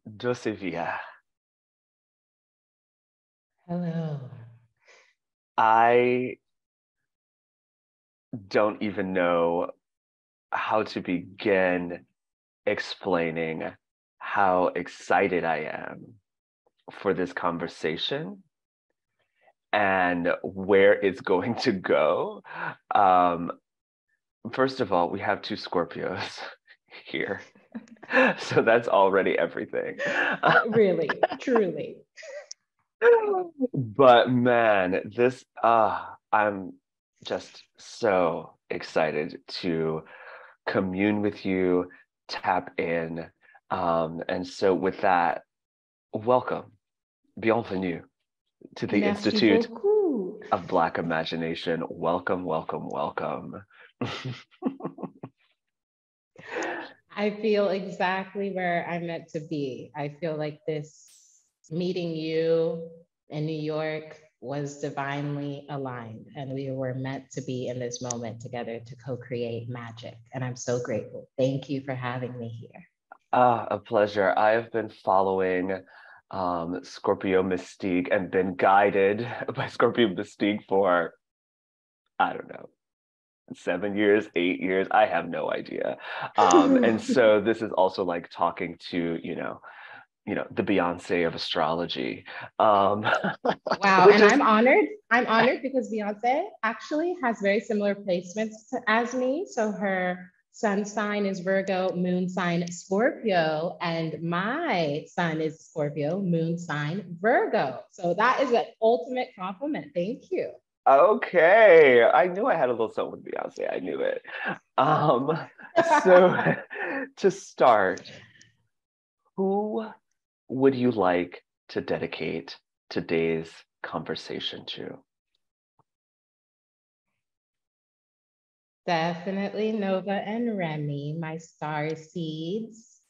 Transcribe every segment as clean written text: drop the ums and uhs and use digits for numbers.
Dossé-Via. Hello. I don't even know how to begin explaining how excited I am for this conversation and where it's going to go. First of all, we have two Scorpios here. So that's already everything. Really, truly. But man, I'm just so excited to commune with you, tap in. And so with that, welcome, bienvenue to the Merci Institute beaucoup. of Black Imagination. Welcome, welcome, welcome. I feel exactly where I'm meant to be. I feel like this meeting you in New York was divinely aligned, and we were meant to be in this moment together to co-create magic. And I'm so grateful. Thank you for having me here. A pleasure. I have been following ScorpioMystique and been guided by ScorpioMystique for, I don't know, 7 years, 8 years, I have no idea. And so this is also like talking to, the Beyonce of astrology. Wow, and I'm honored. I'm honored because Beyonce actually has very similar placements as me. So her sun sign is Virgo, moon sign Scorpio, and my sun is Scorpio, moon sign Virgo. So that is an ultimate compliment. Thank you. Okay, I knew I had a little something with Beyonce. I knew it. So to start, who would you like to dedicate today's conversation to? Definitely Nova and Remy, my star seeds,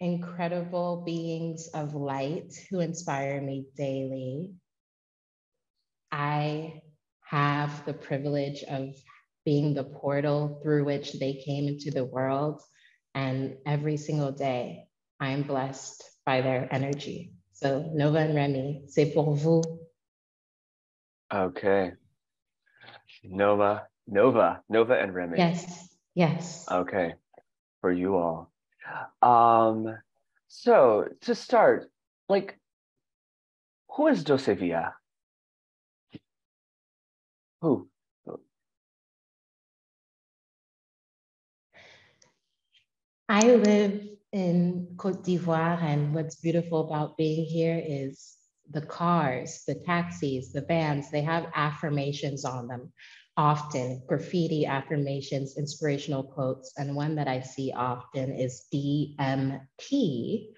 incredible beings of light who inspire me daily. I have the privilege of being the portal through which they came into the world. And every single day, I'm blessed by their energy. So Nova and Remy, c'est pour vous. Okay. Nova and Remy. Yes. Okay, for you all. So to start, like, who is Dossé-Via? Who? I live in Côte d'Ivoire, and what's beautiful about being here is the cars, the taxis, the vans, they have affirmations on them, often graffiti affirmations, inspirational quotes. And one that I see often is DMT,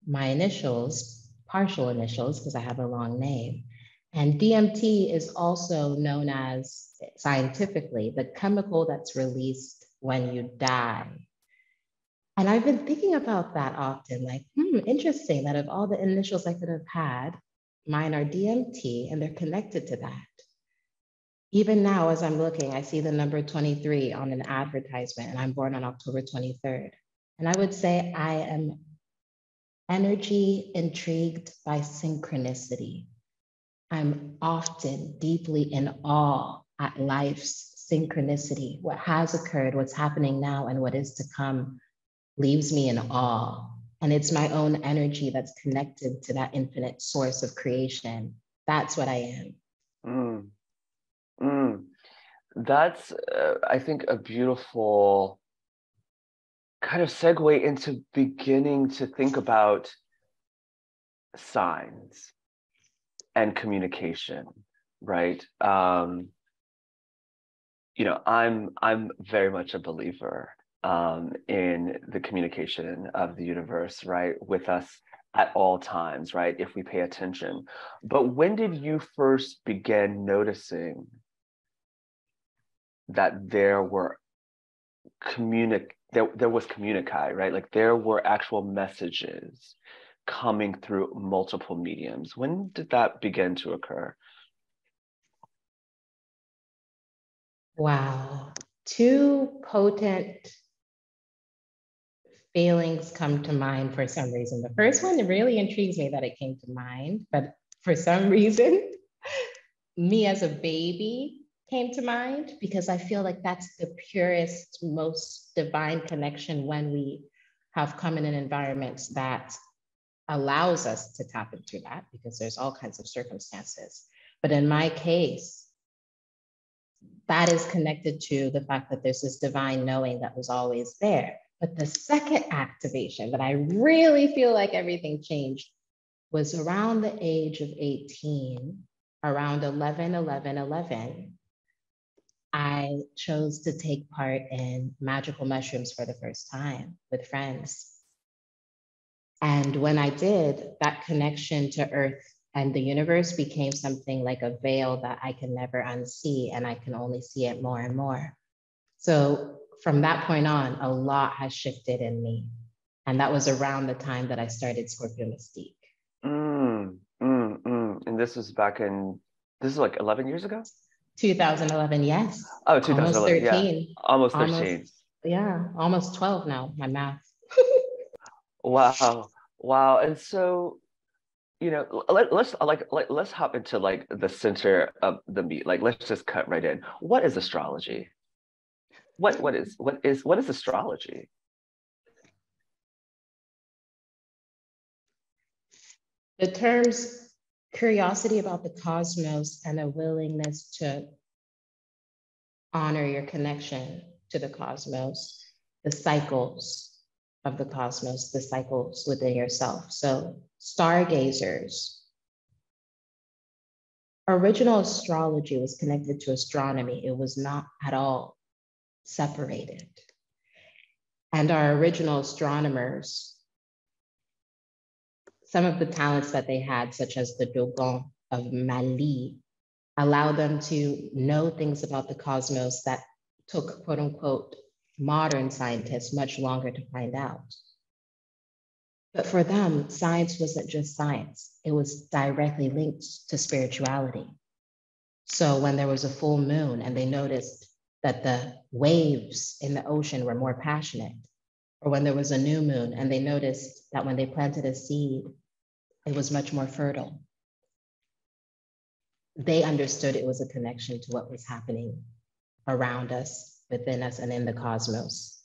my initials, partial initials, because I have a long name. And DMT is also known as, scientifically, the chemical that's released when you die. And I've been thinking about that often, like, interesting that of all the initials I could have had, mine are DMT and they're connected to that. Even now, as I'm looking, I see the number 23 on an advertisement, and I'm born on October 23rd. And I would say I am energy intrigued by synchronicity. I'm often deeply in awe at life's synchronicity. What has occurred, what's happening now, and what is to come leaves me in awe. And it's my own energy that's connected to that infinite source of creation. That's what I am. That's, I think, a beautiful kind of segue into beginning to think about signs and communication, right? I'm very much a believer in the communication of the universe, right, with us at all times, right, if we pay attention. But when did you first begin noticing that there was communici, right? Like there were actual messages coming through multiple mediums? When did that begin to occur? Wow, two potent feelings come to mind for some reason. The first one, it really intrigues me that it came to mind, but for some reason, me as a baby came to mind because I feel like that's the purest, most divine connection when we have come in an environment that allows us to tap into that, because there's all kinds of circumstances. But in my case, that is connected to the fact that there's this divine knowing that was always there. But the second activation that I really feel like everything changed was around the age of 18, around 11, 11, 11. I chose to take part in magical mushrooms for the first time with friends. And when I did, that connection to Earth and the universe became something like a veil that I can never unsee, and I can only see it more and more. So from that point on, a lot has shifted in me. And that was around the time that I started ScorpioMystique. And this was this is like 11 years ago? 2011, yes. Oh, Almost 2011, 13. yeah. Almost 13. Yeah, almost 12 now, my math. Wow. Wow. And so, let's hop into like the center of the meat. Like, let's just cut right in. What is astrology? What is astrology? The terms curiosity about the cosmos and a willingness to honor your connection to the cosmos, the cycles of the cosmos, the cycles within yourself. So stargazers. Original astrology was connected to astronomy. It was not at all separated. And our original astronomers, some of the talents that they had, such as the Dogon of Mali, allow them to know things about the cosmos that took, quote unquote, modern scientists much longer to find out. But for them, science wasn't just science. It was directly linked to spirituality. So when there was a full moon and they noticed that the waves in the ocean were more passionate, or when there was a new moon and they noticed that when they planted a seed, it was much more fertile, they understood it was a connection to what was happening around us, within us, and in the cosmos.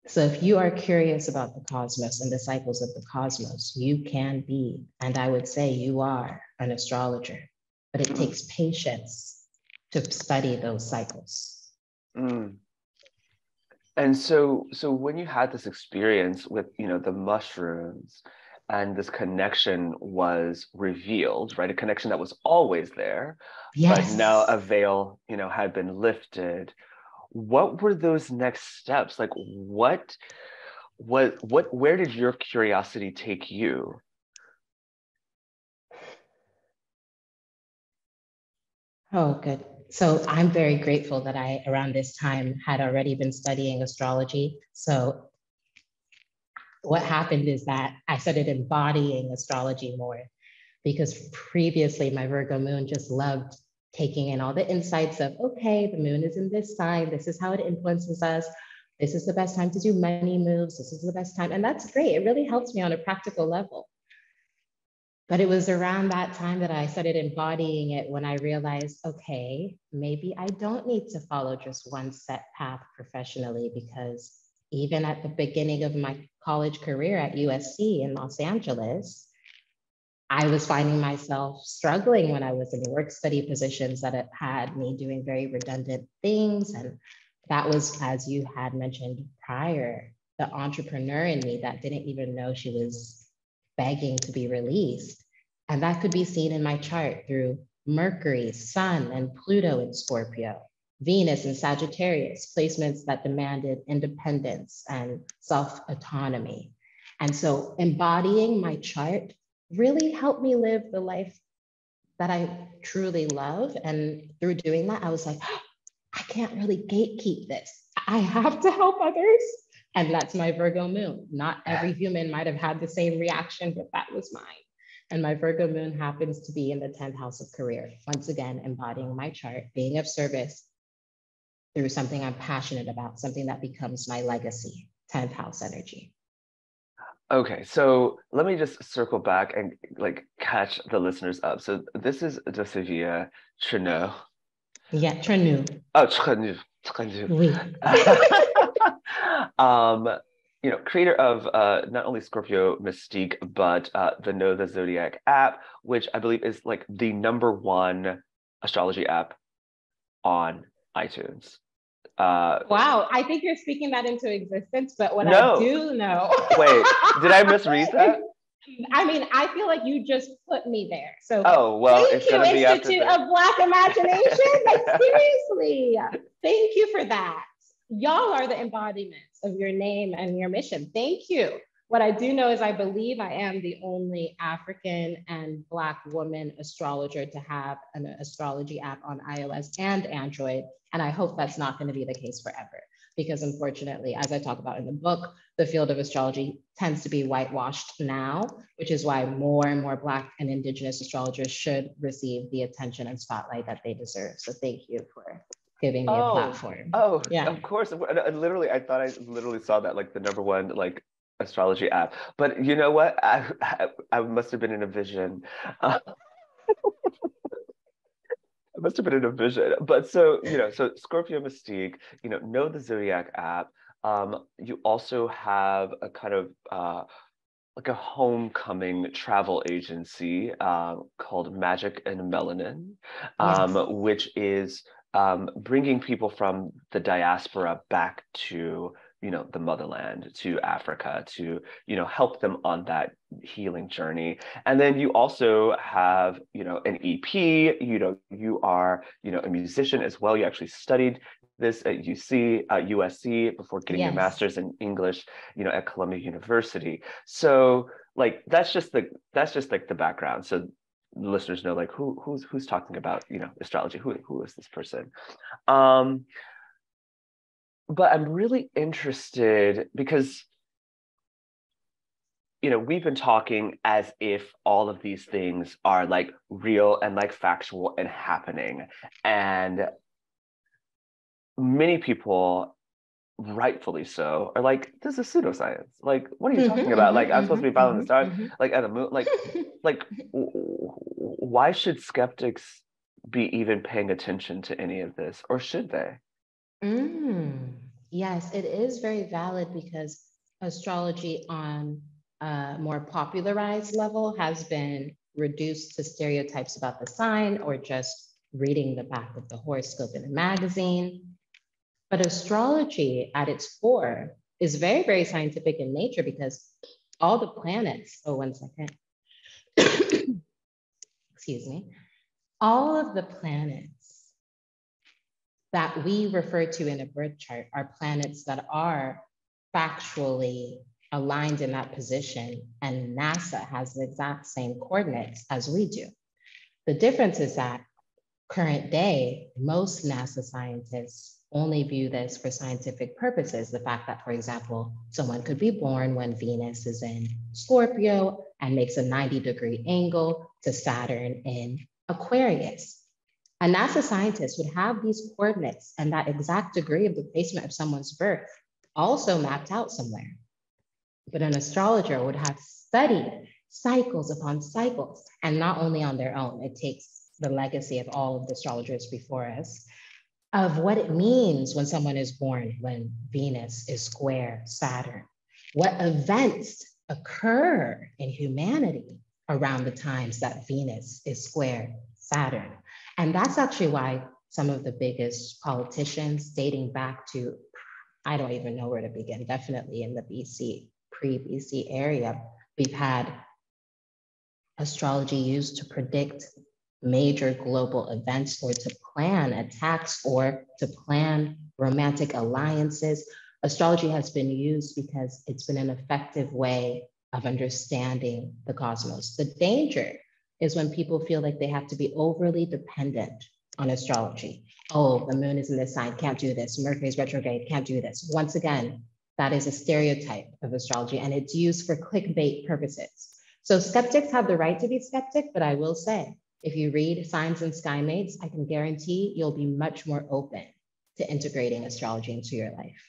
So if you are curious about the cosmos and the cycles of the cosmos, you can be, and I would say you are, an astrologer, but it takes patience to study those cycles. And so when you had this experience with, the mushrooms, and this connection was revealed, right? A connection that was always there, yes, but now a veil, had been lifted. What were those next steps? Like, where did your curiosity take you? Oh, good. So I'm very grateful that I, around this time, had already been studying astrology. So what happened is that I started embodying astrology more, because previously my Virgo moon just loved taking in all the insights of, okay, the moon is in this sign, this is how it influences us, this is the best time to do money moves, this is the best time. And that's great. It really helps me on a practical level. But it was around that time that I started embodying it when I realized, okay, maybe I don't need to follow just one set path professionally, because even at the beginning of my college career at USC in Los Angeles, I was finding myself struggling when I was in work study positions that had me doing very redundant things. And that was, as you had mentioned prior, the entrepreneur in me that didn't even know she was begging to be released. And that could be seen in my chart through Mercury, Sun, and Pluto in Scorpio, Venus and Sagittarius, placements that demanded independence and self-autonomy. And so embodying my chart really helped me live the life that I truly love. And through doing that, I was like, oh, I can't really gatekeep this. I have to help others. And that's my Virgo moon. Not every human might have had the same reaction, but that was mine. And my Virgo moon happens to be in the 10th house of career. Once again, embodying my chart, being of service through something I'm passionate about, something that becomes my legacy, 10th house energy. Okay, so let me just circle back and like catch the listeners up. So this is Dossé-Via Trenou. Yeah, Trenou. Oh, Trenou, Trenou. Oui. Um, creator of not only Scorpio Mystique, but the Know the Zodiac app, which I believe is like the #1 astrology app on iTunes. Wow, I think you're speaking that into existence, but what I No, do know. wait, did I misread that? I mean, I feel like you just put me there. So Oh, well, thank it's you, gonna be after Institute this. of Black Imagination. Like, seriously, thank you for that. Y'all are the embodiments of your name and your mission. Thank you. What I do know is I believe I am the only African and Black woman astrologer to have an astrology app on iOS and Android. And I hope that's not going to be the case forever. Because unfortunately, as I talk about in the book, the field of astrology tends to be whitewashed now, which is why more and more Black and Indigenous astrologers should receive the attention and spotlight that they deserve. So thank you for giving me a platform. Oh, Yeah. of course. Literally, I thought I literally saw that like the #1 like astrology app. But you know what? I must have been in a vision. I must have been in a vision. But so, so Scorpio Mystique, know the Zodiac app. You also have a kind of like a homecoming travel agency called Magic and Melanin, Yes. which is bringing people from the diaspora back to the motherland, to Africa, to help them on that healing journey. And then you also have an EP. You are a musician as well. You actually studied this at USC before getting your Yes. master's in English at Columbia University. So like that's just like the background. So listeners know like who's talking about astrology, who is this person. But I'm really interested because we've been talking as if all of these things are like real and like factual and happening, and many people, rightfully so, are like, this is pseudoscience. Like, what are you talking about? Like, I'm supposed to be following the stars, like at the moon. Like, why should skeptics be even paying attention to any of this, or should they? Yes, it is very valid because astrology on a more popularized level has been reduced to stereotypes about the sign or just reading the back of the horoscope in a magazine. But astrology at its core is very, very scientific in nature because all the planets, oh, 1 second. Excuse me. All of the planets that we refer to in a birth chart are planets that are factually aligned in that position, and NASA has the exact same coordinates as we do. The difference is that current day, most NASA scientists only view this for scientific purposes. The fact that, for example, someone could be born when Venus is in Scorpio and makes a 90-degree angle to Saturn in Aquarius. A NASA scientist would have these coordinates and that exact degree of the placement of someone's birth also mapped out somewhere. But an astrologer would have studied cycles upon cycles, and not only on their own. It takes the legacy of all of the astrologers before us of what it means when someone is born when Venus is square Saturn. What events occur in humanity around the times that Venus is square Saturn. And that's actually why some of the biggest politicians dating back to, I don't even know where to begin, definitely in the BC, pre-BC area, we've had astrology used to predict major global events or to plan attacks or to plan romantic alliances. Astrology has been used because it's been an effective way of understanding the cosmos. The danger is when people feel like they have to be overly dependent on astrology. Oh, the moon is in this sign, can't do this. Mercury is retrograde, can't do this. Once again, that is a stereotype of astrology and it's used for clickbait purposes. So skeptics have the right to be skeptic, but I will say, if you read Signs and Skymates, I can guarantee you'll be much more open to integrating astrology into your life.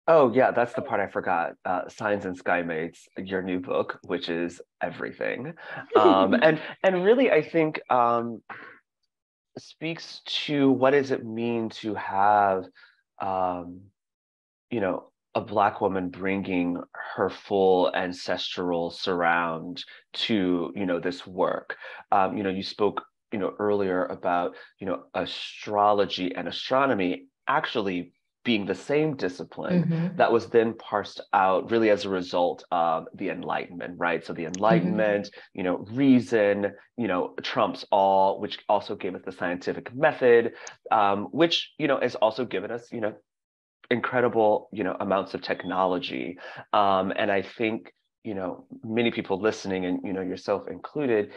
Oh yeah, that's the part I forgot. Signs and Skymates, your new book, which is everything. And really I think speaks to what does it mean to have um, you know, a Black woman bringing her full ancestral surround to, this work. You spoke, earlier about, astrology and astronomy actually being the same discipline Mm-hmm. that was then parsed out really as a result of the Enlightenment, right? So the Mm-hmm. Enlightenment, reason, trumps all, which also gave us the scientific method, which, has also given us, incredible amounts of technology, and I think many people listening, and yourself included,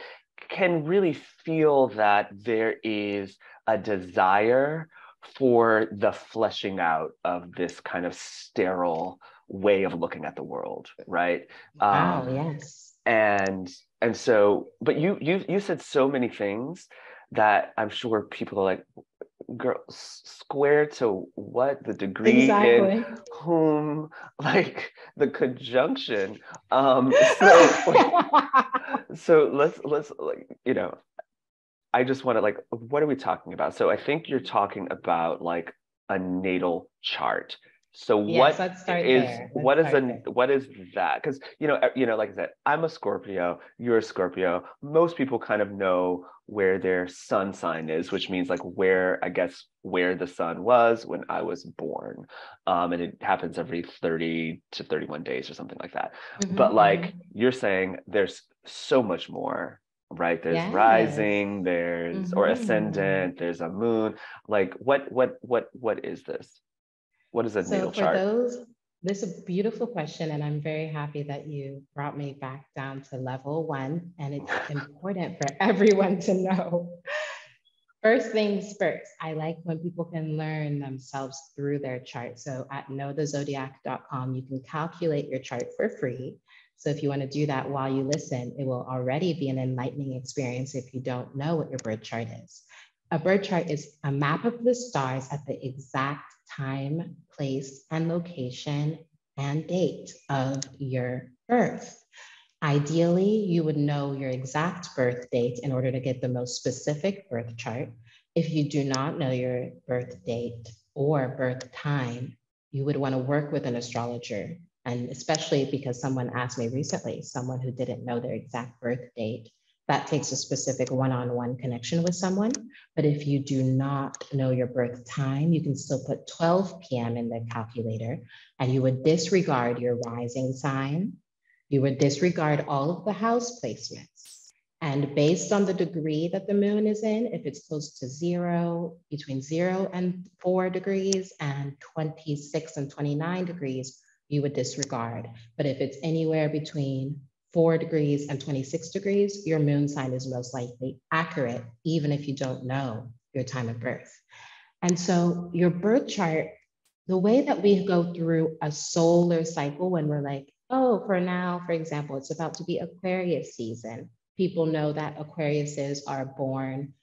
can really feel that there is a desire for the fleshing out of this kind of sterile way of looking at the world, right? Wow, um, yes. and and so, but you said so many things that I'm sure people are like, girl, square to what, the degree in Exactly. whom, like the conjunction. So so let's like, I just want to like, what are we talking about? So I think you're talking about like a natal chart. So Yes, let's start there. Let's start there. what is that? Because like I said, I'm a Scorpio, you're a Scorpio. Most people kind of know where their sun sign is, which means like where, I guess, where the sun was when I was born. And it happens every 30 to 31 days or something like that. But Mm-hmm, like mm-hmm. you're saying, there's so much more, right? There's Yes. rising, there's or Mm-hmm. ascendant, there's a moon. Like what is this? What is a So natal for chart? those, this is a beautiful question, and I'm very happy that you brought me back down to level one, and it's important for everyone to know. First things first, I like when people can learn themselves through their chart. So at knowthezodiac.com, you can calculate your chart for free. So if you want to do that while you listen, it will already be an enlightening experience if you don't know what your birth chart is. A birth chart is a map of the stars at the exact time, place, and location and date of your birth. Ideally, you would know your exact birth date in order to get the most specific birth chart. If you do not know your birth date or birth time, you would want to work with an astrologer. And especially because someone asked me recently, someone who didn't know their exact birth date, that takes a specific one-on-one connection with someone. But if you do not know your birth time, you can still put 12 p.m. in the calculator, and you would disregard your rising sign. You would disregard all of the house placements. And based on the degree that the moon is in, if it's close to zero, between 0 and 4 degrees, and 26 and 29 degrees, you would disregard. But if it's anywhere between 4 degrees and 26 degrees, your moon sign is most likely accurate, even if you don't know your time of birth. And so your birth chart, the way that we go through a solar cycle when we're like, oh, for now, for example, it's about to be Aquarius season. People know that Aquariuses are born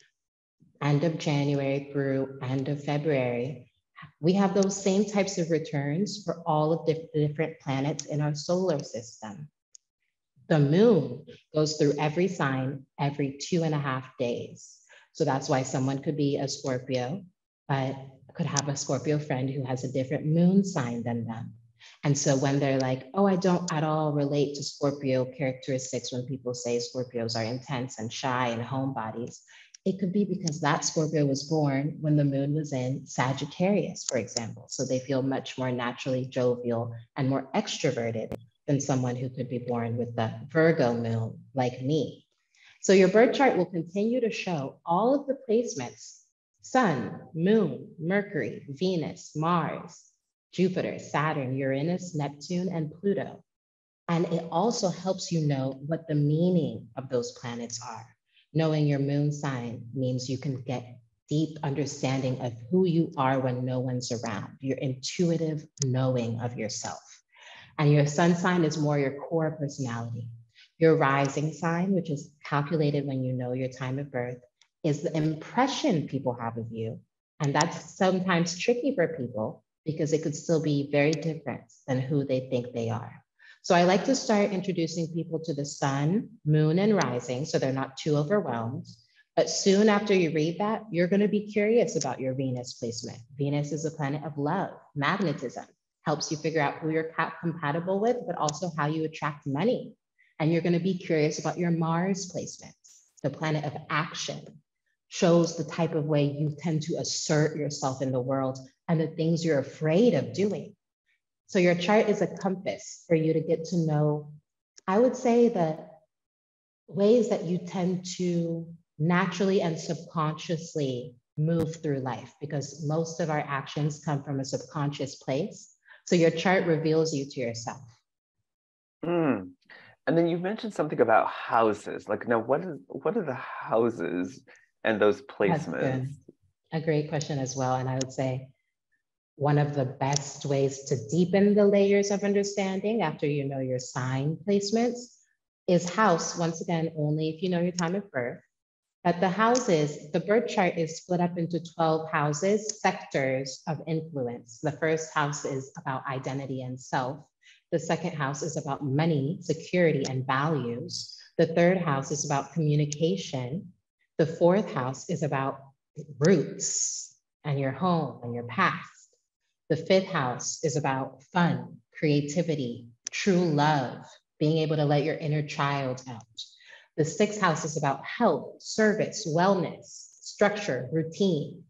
end of January through end of February. We have those same types of returns for all of the different planets in our solar system. The moon goes through every sign every 2.5 days. So that's why someone could be a Scorpio, but could have a Scorpio friend who has a different moon sign than them. And so when they're like, oh, I don't at all relate to Scorpio characteristics when people say Scorpios are intense and shy and homebodies, it could be because that Scorpio was born when the moon was in Sagittarius, for example. So they feel much more naturally jovial and more extroverted than someone who could be born with the Virgo moon like me. So your birth chart will continue to show all of the placements: Sun, Moon, Mercury, Venus, Mars, Jupiter, Saturn, Uranus, Neptune, and Pluto. And it also helps you know what the meaning of those planets are. Knowing your moon sign means you can get deep understanding of who you are when no one's around, your intuitive knowing of yourself. And your sun sign is more your core personality. Your rising sign, which is calculated when you know your time of birth, is the impression people have of you. And that's sometimes tricky for people because it could still be very different than who they think they are. So I like to start introducing people to the sun, moon, and rising so they're not too overwhelmed. But soon after you read that, you're going to be curious about your Venus placement. Venus is a planet of love, magnetism, helps you figure out who you're compatible with, but also how you attract money. And you're going to be curious about your Mars placement, the planet of action, shows the type of way you tend to assert yourself in the world and the things you're afraid of doing. So your chart is a compass for you to get to know, I would say, the ways that you tend to naturally and subconsciously move through life, because most of our actions come from a subconscious place. So your chart reveals you to yourself. Mm. And then you mentioned something about houses. Like, now, what are the houses and those placements? That's good. A great question as well. And I would say one of the best ways to deepen the layers of understanding after you know your sign placements is house. Once again, only if you know your time of birth. But the houses, the birth chart is split up into 12 houses, sectors of influence. The first house is about identity and self. The second house is about money, security, and values. The third house is about communication. The fourth house is about roots and your home and your past. The fifth house is about fun, creativity, true love, being able to let your inner child out. The sixth house is about health, service, wellness, structure, routine.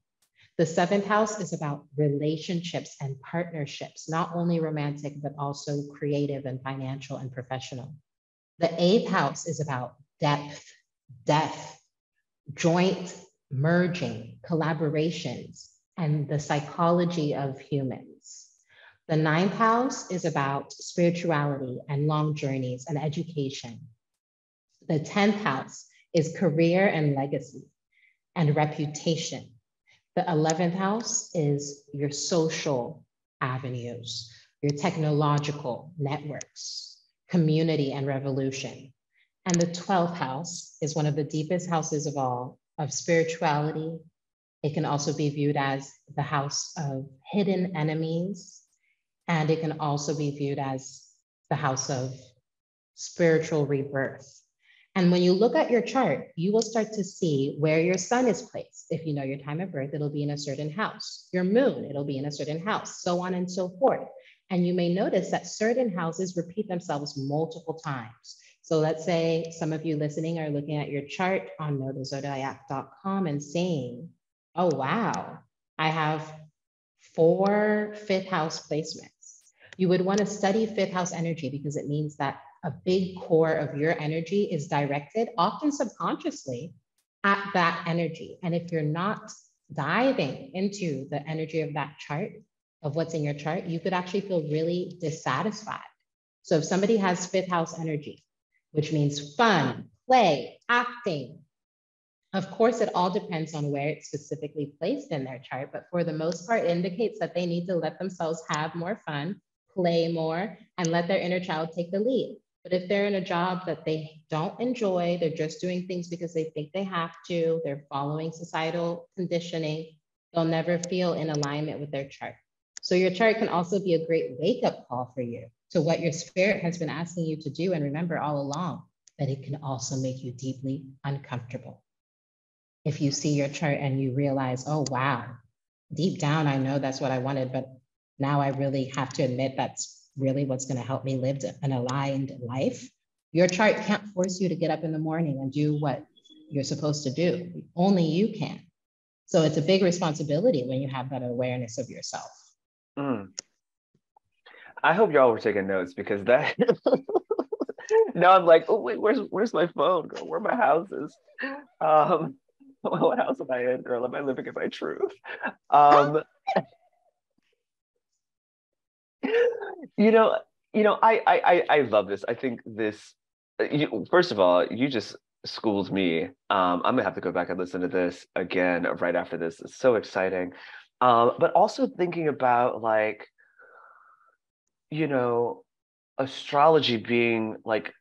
The seventh house is about relationships and partnerships, not only romantic, but also creative and financial and professional. The eighth house is about depth, depth, joint merging, collaborations, and the psychology of humans. The ninth house is about spirituality and long journeys and education. The 10th house is career and legacy and reputation. The 11th house is your social avenues, your technological networks, community and revolution. And the 12th house is one of the deepest houses of all, of spirituality. It can also be viewed as the house of hidden enemies. And it can also be viewed as the house of spiritual rebirth. And when you look at your chart, you will start to see where your sun is placed. If you know your time of birth, it'll be in a certain house. Your moon, it'll be in a certain house, so on and so forth. And you may notice that certain houses repeat themselves multiple times. So let's say some of you listening are looking at your chart on knowthezodiac.com and saying, oh, wow, I have 4 fifth house placements. You would want to study fifth house energy because it means that a big core of your energy is directed, often subconsciously, at that energy. And if you're not diving into the energy of that chart, of what's in your chart, you could actually feel really dissatisfied. So if somebody has fifth house energy, which means fun, play, acting, of course, it all depends on where it's specifically placed in their chart, but for the most part, it indicates that they need to let themselves have more fun, play more, and let their inner child take the lead. But if they're in a job that they don't enjoy, they're just doing things because they think they have to, they're following societal conditioning, they'll never feel in alignment with their chart. So your chart can also be a great wake-up call for you to what your spirit has been asking you to do. And remember all along that it can also make you deeply uncomfortable. If you see your chart and you realize, oh, wow, deep down, I know that's what I wanted, but now I really have to admit that's really what's going to help me live an aligned life. Your chart can't force you to get up in the morning and do what you're supposed to do. Only you can. So it's a big responsibility when you have that awareness of yourself. Mm. I hope y'all were taking notes because that now I'm like, oh wait, where's my phone? Girl, where are my houses? What house am I in, girl? Am I living in my truth? I love this. I think this, first of all, you just schooled me. I'm gonna have to go back and listen to this again right after this. It's so exciting. But also thinking about astrology being like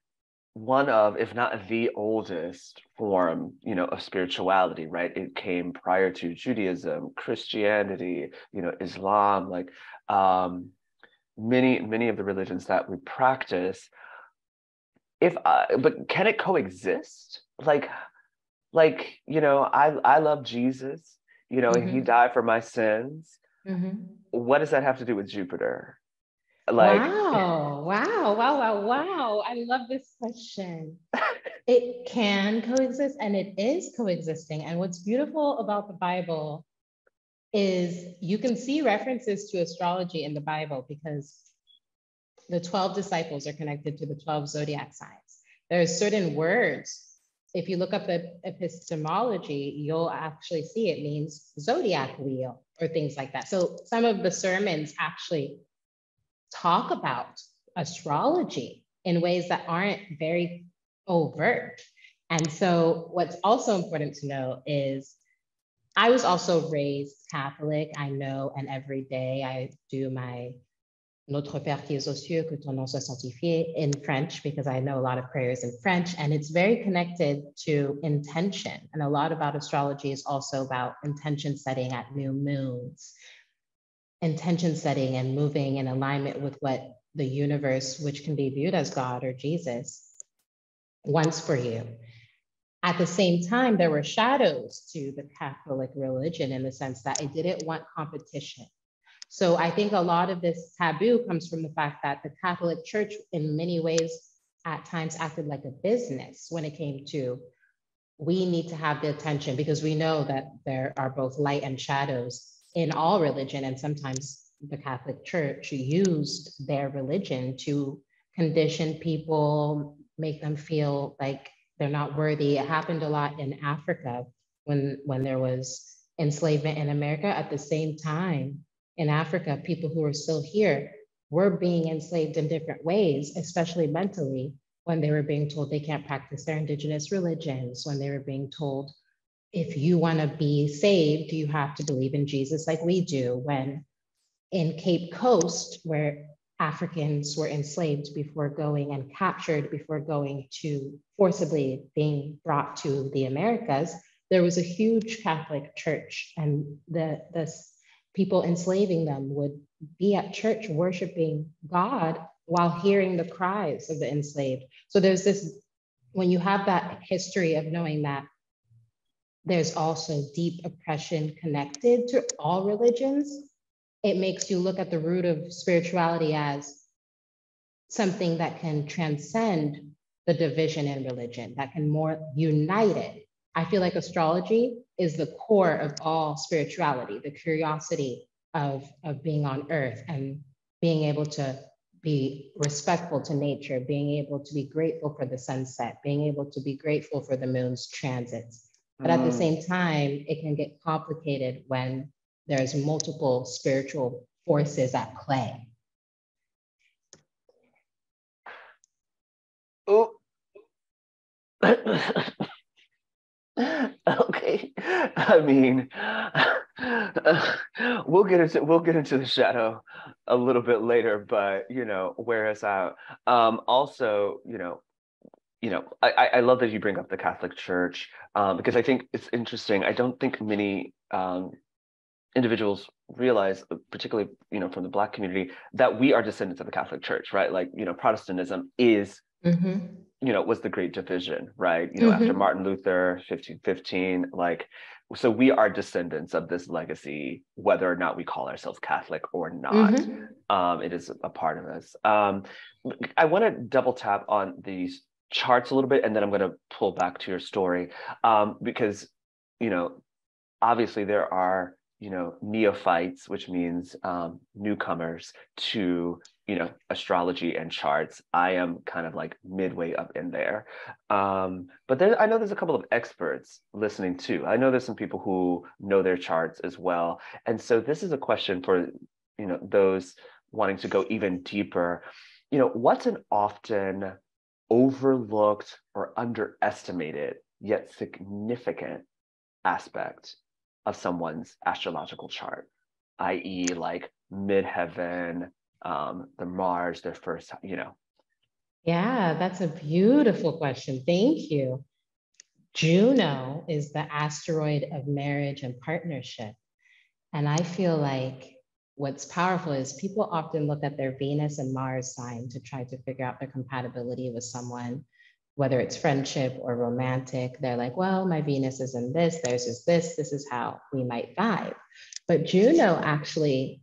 one of, if not the oldest form, of spirituality, right? It came prior to Judaism, Christianity, Islam, like many of the religions that we practice. But can it coexist? I love Jesus, and he died for my sins. What does that have to do with Jupiter? Wow. I love this question. It can coexist and it is coexisting. And what's beautiful about the Bible is you can see references to astrology in the Bible because the 12 disciples are connected to the 12 zodiac signs. There are certain words. If you look up the epistemology, you'll actually see it means zodiac wheel or things like that. So some of the sermons actually talk about astrology in ways that aren't very overt. And so what's also important to know is I was also raised Catholic. I know, and every day I do my Notre Père qui es aux cieux, que ton nom soit sanctifié in French, because I know a lot of prayers in French, and it's very connected to intention. And a lot about astrology is also about intention setting at new moons, intention setting and moving in alignment with what the universe, which can be viewed as God or Jesus, wants for you. At the same time, there were shadows to the Catholic religion in the sense that it didn't want competition. So I think a lot of this taboo comes from the fact that the Catholic Church in many ways at times acted like a business when it came to, we need to have the attention because we know that there are both light and shadows in all religion. And sometimes the Catholic Church used their religion to condition people, make them feel like they're not worthy. It happened a lot in Africa when there was enslavement in America. At the same time, in Africa, people who are still here were being enslaved in different ways, especially mentally, when they were being told they can't practice their indigenous religions, when they were being told, if you want to be saved, you have to believe in Jesus like we do. When in Cape Coast, where Africans were enslaved before going and captured before going to forcibly being brought to the Americas, there was a huge Catholic church, and the people enslaving them would be at church worshiping God while hearing the cries of the enslaved. So there's this, when you have that history of knowing that there's also deep oppression connected to all religions, it makes you look at the root of spirituality as something that can transcend the division in religion, that can more unite it. I feel like astrology is the core of all spirituality, the curiosity of being on earth and being able to be respectful to nature, being able to be grateful for the sunset, being able to be grateful for the moon's transits. But at the same time, it can get complicated when there's multiple spiritual forces at play. Oh. Okay. I mean, we'll get into the shadow a little bit later, but wear us out. Also, I love that you bring up the Catholic Church because I think it's interesting. I don't think many individuals realize, particularly from the Black community, that we are descendants of the Catholic Church, right? Like Protestantism is. Was the Great Division, right? After Martin Luther, 1515, so we are descendants of this legacy, whether or not we call ourselves Catholic or not. It is a part of us. I want to double tap on these charts a little bit, and then I'm going to pull back to your story, because, obviously there are, neophytes, which means newcomers to astrology and charts. I am kind of like midway up in there, but I know there's a couple of experts listening too. I know there's some people who know their charts as well, and so this is a question for those wanting to go even deeper. What's an often overlooked or underestimated yet significant aspect of someone's astrological chart, i.e. like midheaven, the Mars, their first, Yeah, that's a beautiful question. Thank you. Juno is the asteroid of marriage and partnership. And I feel like what's powerful is people often look at their Venus and Mars sign to try to figure out their compatibility with someone, whether it's friendship or romantic. They're like, well, my Venus is in this, theirs is this is how we might vibe. But Juno actually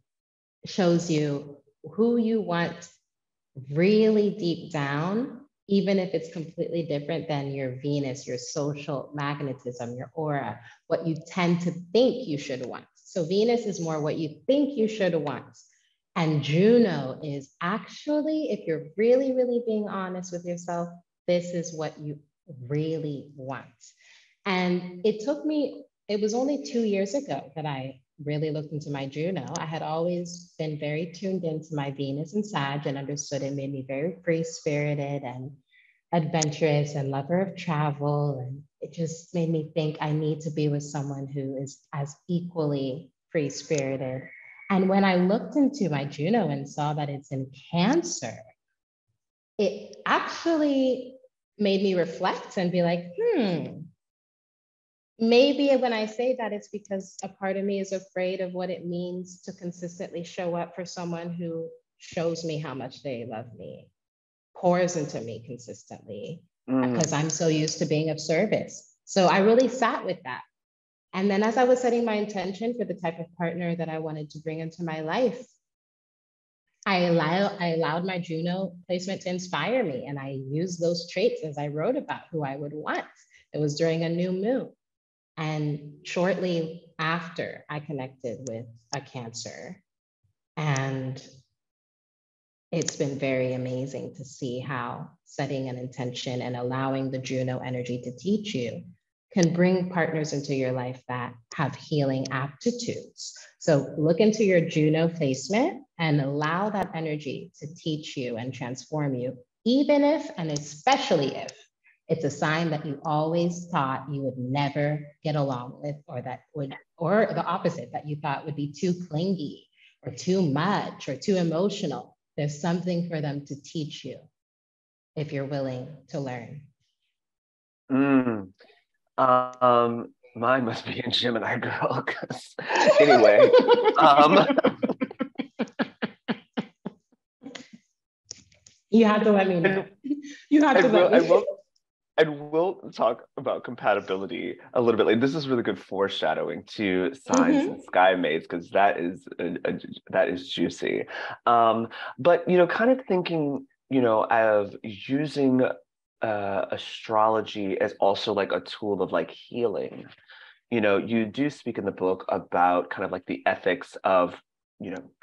shows you who you want really deep down, even if it's completely different than your Venus, your social magnetism, your aura, what you tend to think you should want. So Venus is more what you think you should want. And Juno is actually, if you're really, really being honest with yourself, this is what you really want. And it took me, it was only 2 years ago that I really looked into my Juno. I had always been very tuned into my Venus and Sag and understood it made me very free spirited and adventurous and lover of travel. And it just made me think I need to be with someone who is as equally free spirited. And when I looked into my Juno and saw that it's in Cancer, it actually made me reflect and be like, maybe when I say that, it's because a part of me is afraid of what it means to consistently show up for someone who shows me how much they love me, pours into me consistently, because I'm so used to being of service. So I really sat with that. And then as I was setting my intention for the type of partner that I wanted to bring into my life, I allowed my Juno placement to inspire me. And I used those traits as I wrote about who I would want. It was during a new moon. And shortly after, I connected with a Cancer. And it's been very amazing to see how setting an intention and allowing the Juno energy to teach you can bring partners into your life that have healing aptitudes. So look into your Juno placement and allow that energy to teach you and transform you, even if, and especially if, it's a sign that you always thought you would never get along with, or that would, or the opposite, that you thought would be too clingy or too much or too emotional. There's something for them to teach you if you're willing to learn. Mine must be a Gemini girl. Anyway, you have to let me know. You have to let me know. And we'll talk about compatibility a little bit later. This is really good foreshadowing to signs and Skymates, because that is juicy. But kind of thinking, of using astrology as also like a tool of like healing. You do speak in the book about kind of like the ethics of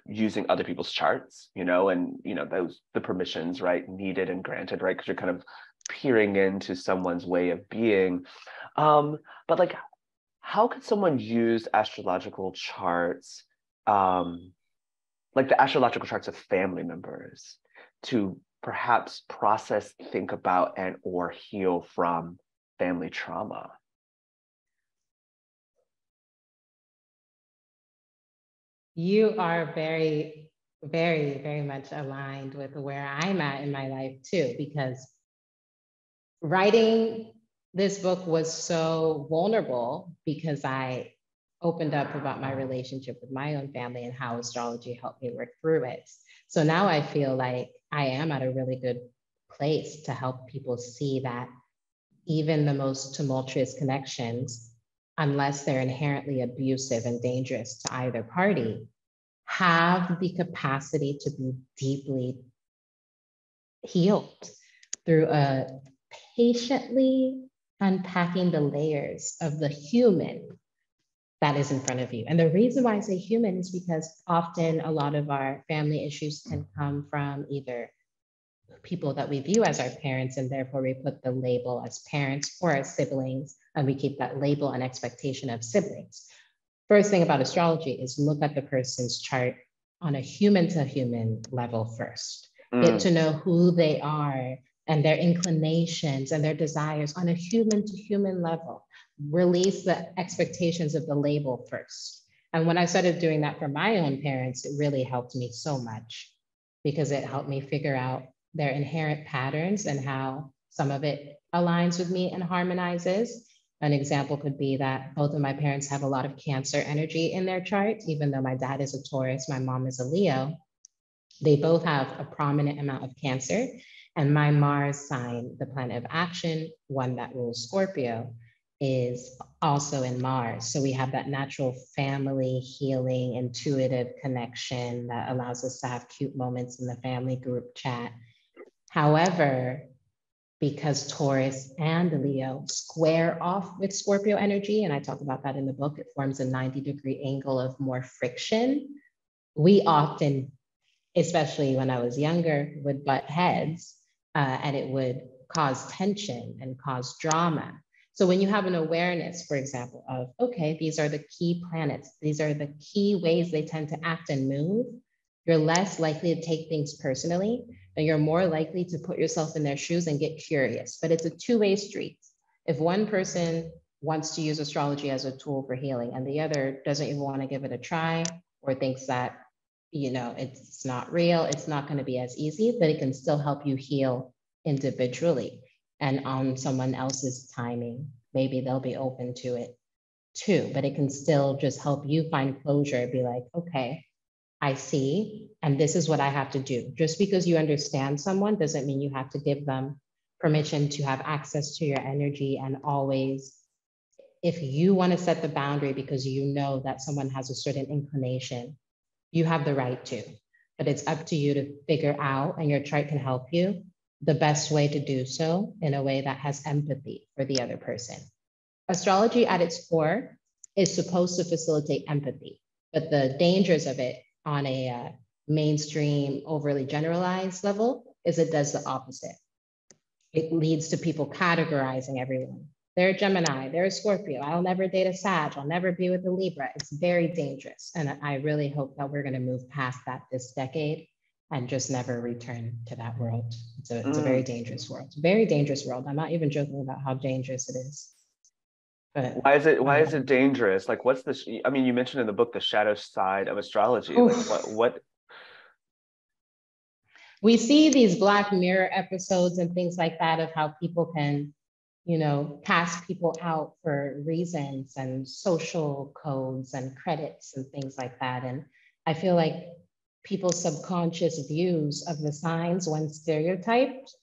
using other people's charts, and those the permissions, right, needed and granted, right, because you're kind of peering into someone's way of being. But like, how could someone use astrological charts, like the astrological charts of family members, to perhaps process, think about, and or heal from family trauma? You are very, very, very much aligned with where I'm at in my life too, because writing this book was so vulnerable because I opened up about my relationship with my own family and how astrology helped me work through it. So now I feel like I am at a really good place to help people see that even the most tumultuous connections, unless they're inherently abusive and dangerous to either party, have the capacity to be deeply healed through a patiently unpacking the layers of the human that is in front of you. And the reason why I say human is because often a lot of our family issues can come from either people that we view as our parents, and therefore we put the label as parents, or as siblings, and we keep that label and expectation of siblings. First thing about astrology is look at the person's chart on a human to human level first. Get to know who they are and their inclinations and their desires on a human to human level. Release the expectations of the label first. And when I started doing that for my own parents, it really helped me so much, because it helped me figure out their inherent patterns and how some of it aligns with me and harmonizes. An example could be that both of my parents have a lot of Cancer energy in their charts, even though my dad is a Taurus, my mom is a Leo. They both have a prominent amount of Cancer. And my Mars sign, the planet of action, one that rules Scorpio, is also in Mars. So we have that natural family healing, intuitive connection that allows us to have cute moments in the family group chat. However, because Taurus and Leo square off with Scorpio energy, and I talk about that in the book, it forms a 90-degree angle of more friction. We often, especially when I was younger, would butt heads, and it would cause tension and cause drama. So when you have an awareness, for example, of, okay, these are the key planets, these are the key ways they tend to act and move, you're less likely to take things personally, and you're more likely to put yourself in their shoes and get curious. But it's a two-way street. If one person wants to use astrology as a tool for healing and the other doesn't even want to give it a try or thinks that, you know, it's not real, it's not going to be as easy, but it can still help you heal individually and on someone else's timing. Maybe they'll be open to it too, but it can still just help you find closure, be like, okay, I see, and this is what I have to do. Just because you understand someone doesn't mean you have to give them permission to have access to your energy. And always, if you want to set the boundary because you know that someone has a certain inclination, you have the right to, but it's up to you to figure out, and your chart can help you, the best way to do so in a way that has empathy for the other person. Astrology at its core is supposed to facilitate empathy, but the dangers of it on a mainstream, overly generalized level is it does the opposite. It leads to people categorizing everyone. They're a Gemini, they're a Scorpio. I'll never date a Sag. I'll never be with a Libra. It's very dangerous. And I really hope that we're going to move past that this decade and just never return to that world. It's a very dangerous world. Very dangerous world. I'm not even joking about how dangerous it is. But why is it dangerous? Like, what's the, I mean, you mentioned in the book the shadow side of astrology. Like, what? We see these Black Mirror episodes and things like that of how people can, you know, cast people out for reasons and social codes and credits and things like that. And I feel like people's subconscious views of the signs, when stereotyped,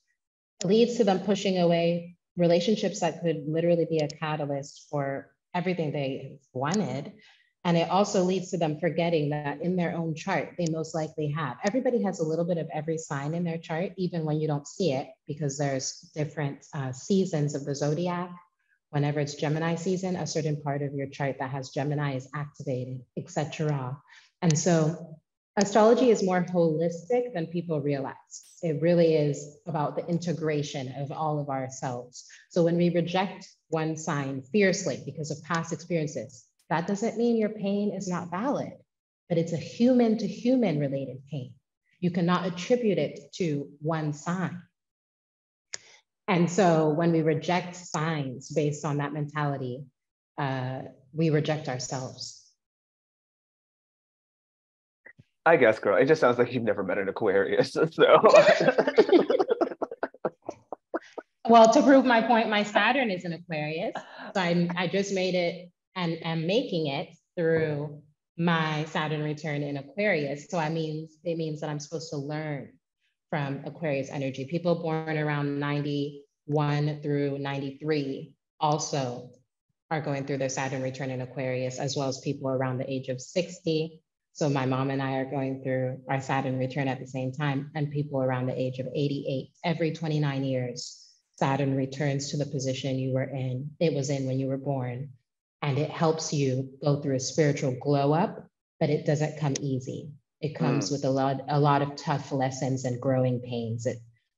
leads to them pushing away relationships that could literally be a catalyst for everything they wanted. And it also leads to them forgetting that in their own chart, they most likely have. Everybody has a little bit of every sign in their chart, even when you don't see it, because there's different seasons of the zodiac. Whenever it's Gemini season, a certain part of your chart that has Gemini is activated, etc. And so astrology is more holistic than people realize. It really is about the integration of all of ourselves. So when we reject one sign fiercely because of past experiences, that doesn't mean your pain is not valid, but it's a human to human related pain. You cannot attribute it to one sign. And so when we reject signs based on that mentality, we reject ourselves. I guess, girl, it just sounds like you've never met an Aquarius. So well, to prove my point, my Saturn is an Aquarius. So I just made it and am making it through my Saturn return in Aquarius. So it means that I'm supposed to learn from Aquarius energy. People born around 91 through 93 also are going through their Saturn return in Aquarius, as well as people around the age of 60. So my mom and I are going through our Saturn return at the same time, and people around the age of 88. Every 29 years, Saturn returns to the position you were in, it was in when you were born. And it helps you go through a spiritual glow up, but it doesn't come easy. It comes with a lot of tough lessons and growing pains.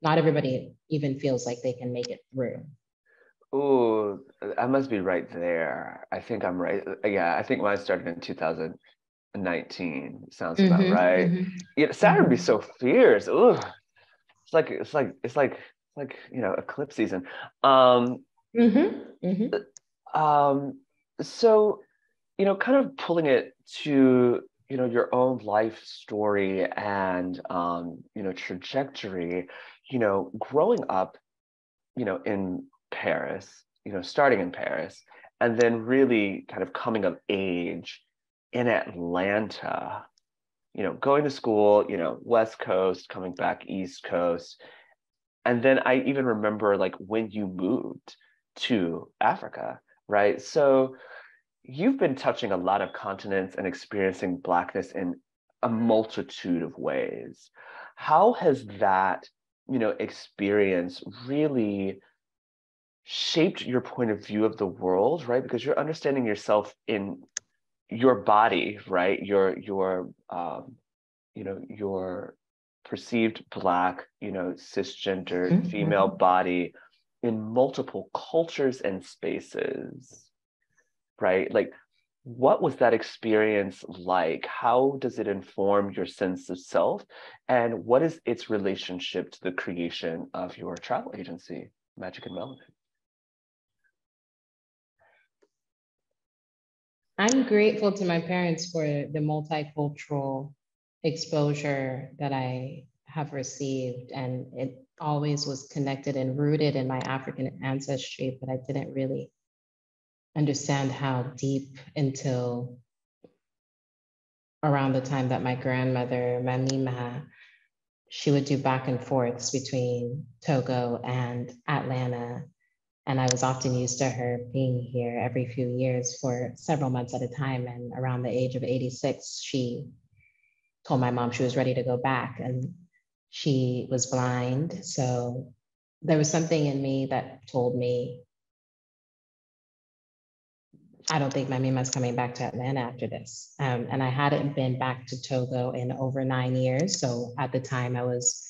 Not everybody even feels like they can make it through. Oh, I must be right there. I think I'm right. Yeah, I think when I started in 2019, sounds about right. Yeah, Saturn be so fierce. Ugh. It's like you know, eclipse season. So, you know, kind of pulling it to, you know, your own life story and you know, trajectory, growing up, in Paris, starting in Paris, and then really kind of coming of age in Atlanta, going to school, West Coast, coming back East Coast. And then I even remember like when you moved to Africa, right? So you've been touching a lot of continents and experiencing Blackness in a multitude of ways. How has that, experience really shaped your point of view of the world, right? Because you're understanding yourself in your body, right? Your perceived Black, cisgender female body in multiple cultures and spaces, right? Like, what was that experience like? How does it inform your sense of self? And what is its relationship to the creation of your travel agency, Magic and Melanin? I'm grateful to my parents for the multicultural exposure that I have received, and it always was connected and rooted in my African ancestry, but I didn't really understand how deep until around the time that my grandmother, Mamima, she would do back and forths between Togo and Atlanta. And I was often used to her being here every few years for several months at a time. And around the age of 86, she told my mom she was ready to go back, and she was blind. So there was something in me that told me, I don't think my Mima's coming back to Atlanta after this. And I hadn't been back to Togo in over 9 years. So at the time I was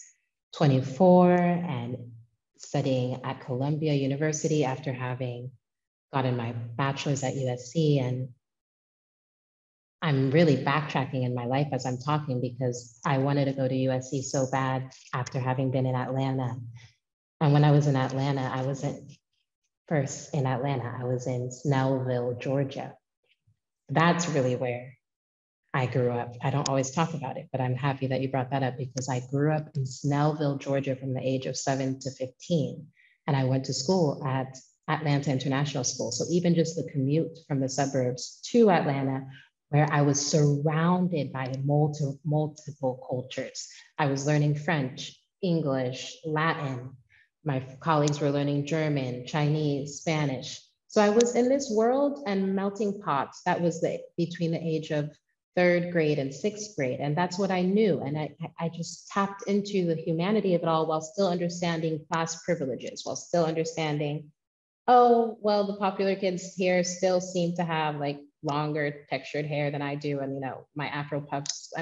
24 and studying at Columbia University after having gotten my bachelor's at USC. And I'm really backtracking in my life as I'm talking because I wanted to go to USC so bad after having been in Atlanta. And when I was in Atlanta, I wasn't first in Atlanta, I was in Snellville, Georgia. That's really where I grew up. I don't always talk about it, but I'm happy that you brought that up because I grew up in Snellville, Georgia from the age of 7 to 15. And I went to school at Atlanta International School. So even just the commute from the suburbs to Atlanta, where I was surrounded by multiple cultures. I was learning French, English, Latin. My colleagues were learning German, Chinese, Spanish. So I was in this world and melting pots. That was between the age of 3rd grade and 6th grade. And that's what I knew. And I just tapped into the humanity of it all while still understanding class privileges, while still understanding, oh, well, the popular kids here still seem to have like longer textured hair than I do. And, my Afro puffs,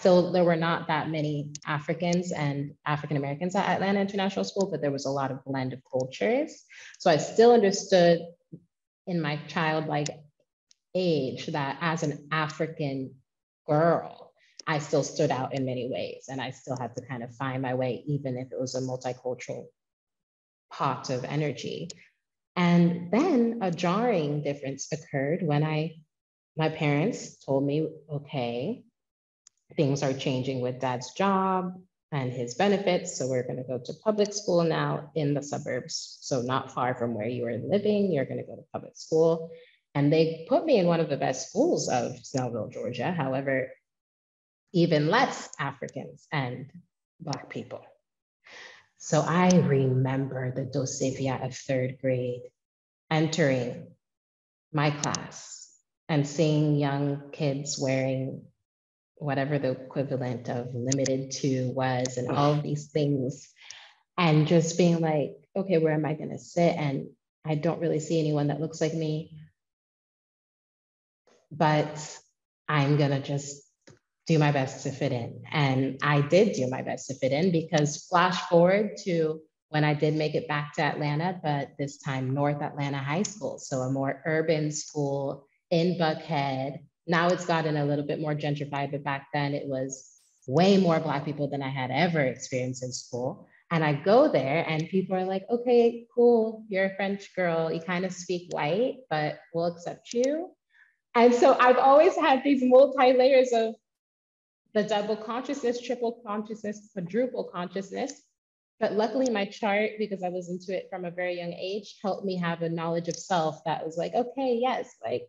there were not that many Africans and African-Americans at Atlanta International School, but there was a lot of blend of cultures. So I still understood in my childlike age that as an African girl, I still stood out in many ways. And I still had to kind of find my way, even if it was a multicultural pot of energy. And then a jarring difference occurred when my parents told me, okay, things are changing with dad's job and his benefits. So we're going to go to public school now in the suburbs. So not far from where you were living, you're going to go to public school. And they put me in one of the best schools of Snellville, Georgia. However, even less Africans and Black people. So I remember the Dossé-Via of 3rd grade entering my class and seeing young kids wearing whatever the equivalent of limited to was and all of these things, and just being like, okay, where am I going to sit? And I don't really see anyone that looks like me, but I'm going to just do my best to fit in. And I did do my best to fit in, because flash forward to when I did make it back to Atlanta, but this time North Atlanta High School. So a more urban school in Buckhead. Now it's gotten a little bit more gentrified, but back then it was way more Black people than I had ever experienced in school. And I go there and people are like, okay, cool, you're a French girl, you kind of speak white, but we'll accept you. And so I've always had these multi-layers of the double consciousness, triple consciousness, quadruple consciousness. But luckily my chart, because I was into it from a very young age, helped me have a knowledge of self that was like, okay, yes, like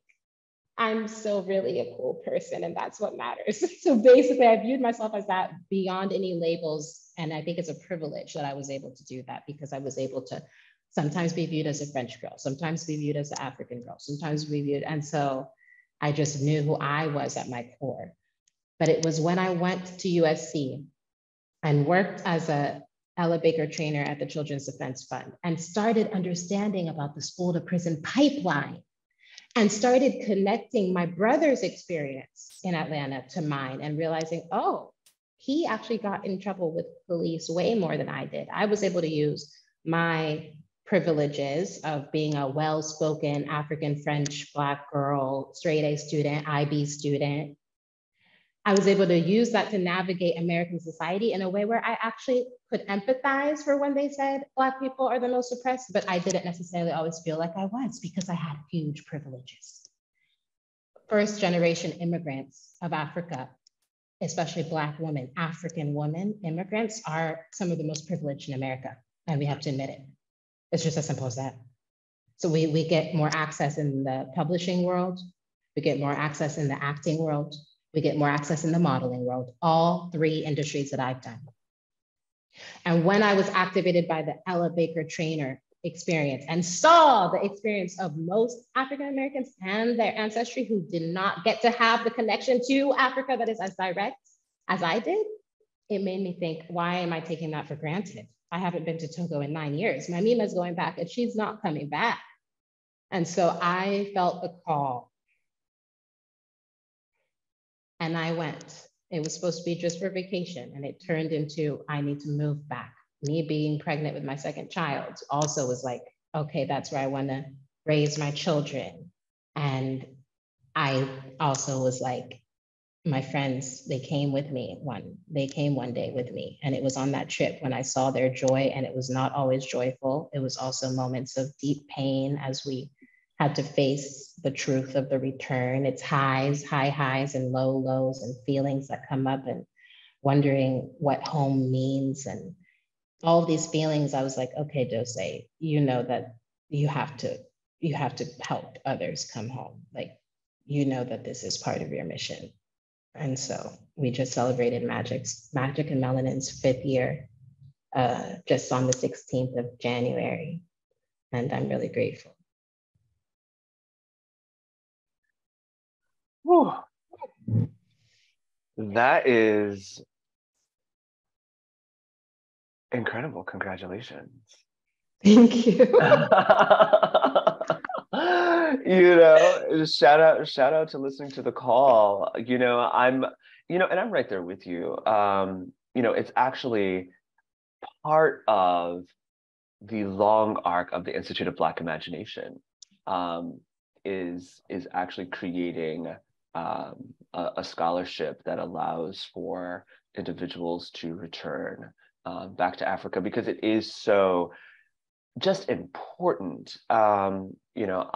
I'm still really a cool person and that's what matters. So basically I viewed myself as that beyond any labels. And I think it's a privilege that I was able to do that, because I was able to sometimes be viewed as a French girl, sometimes be viewed as an African girl, sometimes be viewed. And so I just knew who I was at my core. But it was when I went to USC and worked as a Ella Baker trainer at the Children's Defense Fund and started understanding about the school to prison pipeline and started connecting my brother's experience in Atlanta to mine and realizing, oh, he actually got in trouble with police way more than I did. I was able to use my privileges of being a well-spoken African French Black girl, straight A student, IB student. I was able to use that to navigate American society in a way where I actually could empathize for when they said Black people are the most oppressed, but I didn't necessarily always feel like I was, because I had huge privileges. First generation immigrants of Africa, especially Black women, African women immigrants, are some of the most privileged in America, and we have to admit it. It's just as simple as that. So we get more access in the publishing world, we get more access in the acting world, we get more access in the modeling world, all three industries that I've done. And when I was activated by the Ella Baker trainer experience and saw the experience of most African Americans and their ancestry who did not get to have the connection to Africa that is as direct as I did, it made me think, why am I taking that for granted? I haven't been to Togo in 9 years. My Mima's going back and she's not coming back. And so I felt a call. And I went. It was supposed to be just for vacation, and it turned into, I need to move back. Me being pregnant with my second child also was like, okay, that's where I want to raise my children. And I also was like, my friends, they came one day with me. And it was on that trip when I saw their joy, and it was not always joyful. It was also moments of deep pain as we had to face the truth of the return. It's highs, high highs, and low lows, and feelings that come up, and wondering what home means, and all of these feelings. I was like, okay, Dossé, you know that you have to help others come home. Like, you know that this is part of your mission. And so we just celebrated Magic and Melanin's 5th year, just on the 16th of January. And I'm really grateful. Whew. That is incredible. Congratulations. Thank you. You know, shout out to listening to the call. You know, and I'm right there with you. You know, it's actually part of the long arc of the Institute of Black Imagination, is actually creating a scholarship that allows for individuals to return back to Africa, because it is so just important. You know,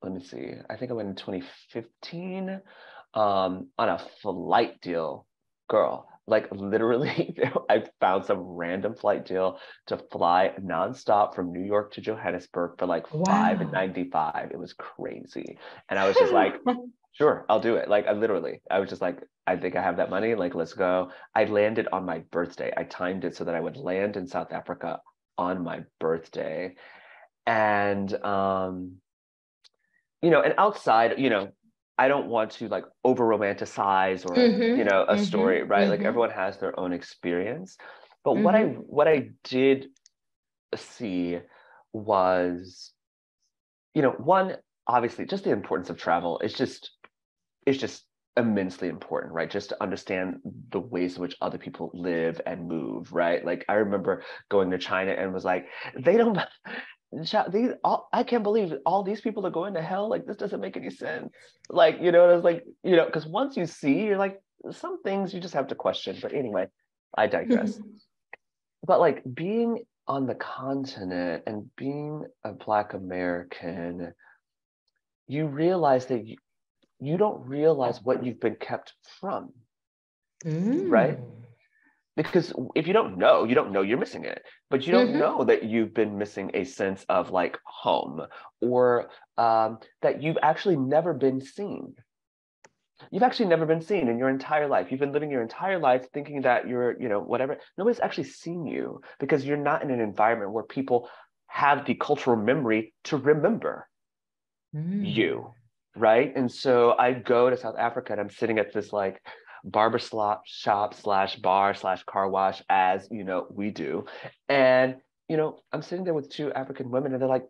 let me see, I think I went in 2015 on a flight deal, girl. Like literally, I found some random flight deal to fly nonstop from New York to Johannesburg for like $5.95. It was crazy. And I was just like, sure, I'll do it. Like I was just like, I think I have that money. Like, let's go. I landed on my birthday. I timed it so that I would land in South Africa on my birthday. And, you know, and outside, you know, I don't want to like over romanticize or, you know, a story, right? Like everyone has their own experience. But what I did see was, you know, one, obviously just the importance of travel is just immensely important, right? Just to understand the ways in which other people live and move, right? Like I remember going to China and was like, I can't believe all these people are going to hell. Like this doesn't make any sense. Like, you know, it was like, you know, because once you see, you're like, some things you just have to question. But anyway, I digress. But like being on the continent and being a Black American, you realize that you don't realize what you've been kept from, right? Because if you don't know, you're missing it, but you don't know that you've been missing a sense of like home, or that you've actually never been seen. You've actually never been seen in your entire life. You've been living your entire life thinking that you're, whatever. Nobody's actually seen you because you're not in an environment where people have the cultural memory to remember you, right? And so I go to South Africa and I'm sitting at this like barber shop slash bar slash car wash, as we do. And I'm sitting there with two African women and they're like,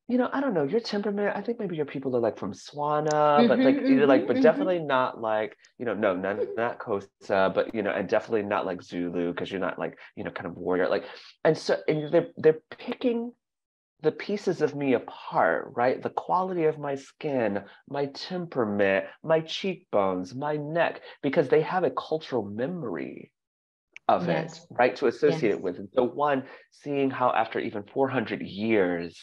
I don't know, your temperament, I think maybe your people are like from Swana, but like but definitely not like, no, not Xhosa, but and definitely not like Zulu, because you're not like, kind of warrior. Like, and so they're picking the pieces of me apart, right? The quality of my skin, my temperament, my cheekbones, my neck, because they have a cultural memory of it, right? To associate it with. And so one, seeing how after even 400 years,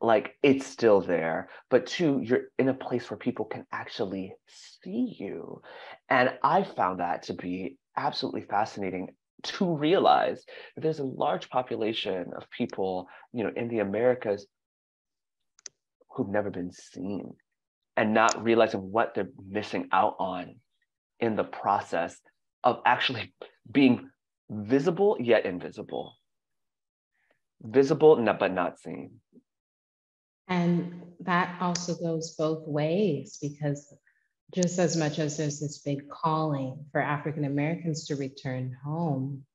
like it's still there, but two, you're in a place where people can actually see you. And I found that to be absolutely fascinating, to realize that there's a large population of people, in the Americas who've never been seen, and not realizing what they're missing out on in the process of actually being visible yet invisible. Visible, but not seen. And that also goes both ways, because just as much as there's this big calling for African Americans to return home,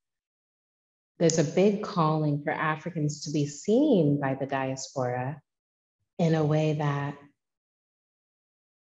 there's a big calling for Africans to be seen by the diaspora in a way that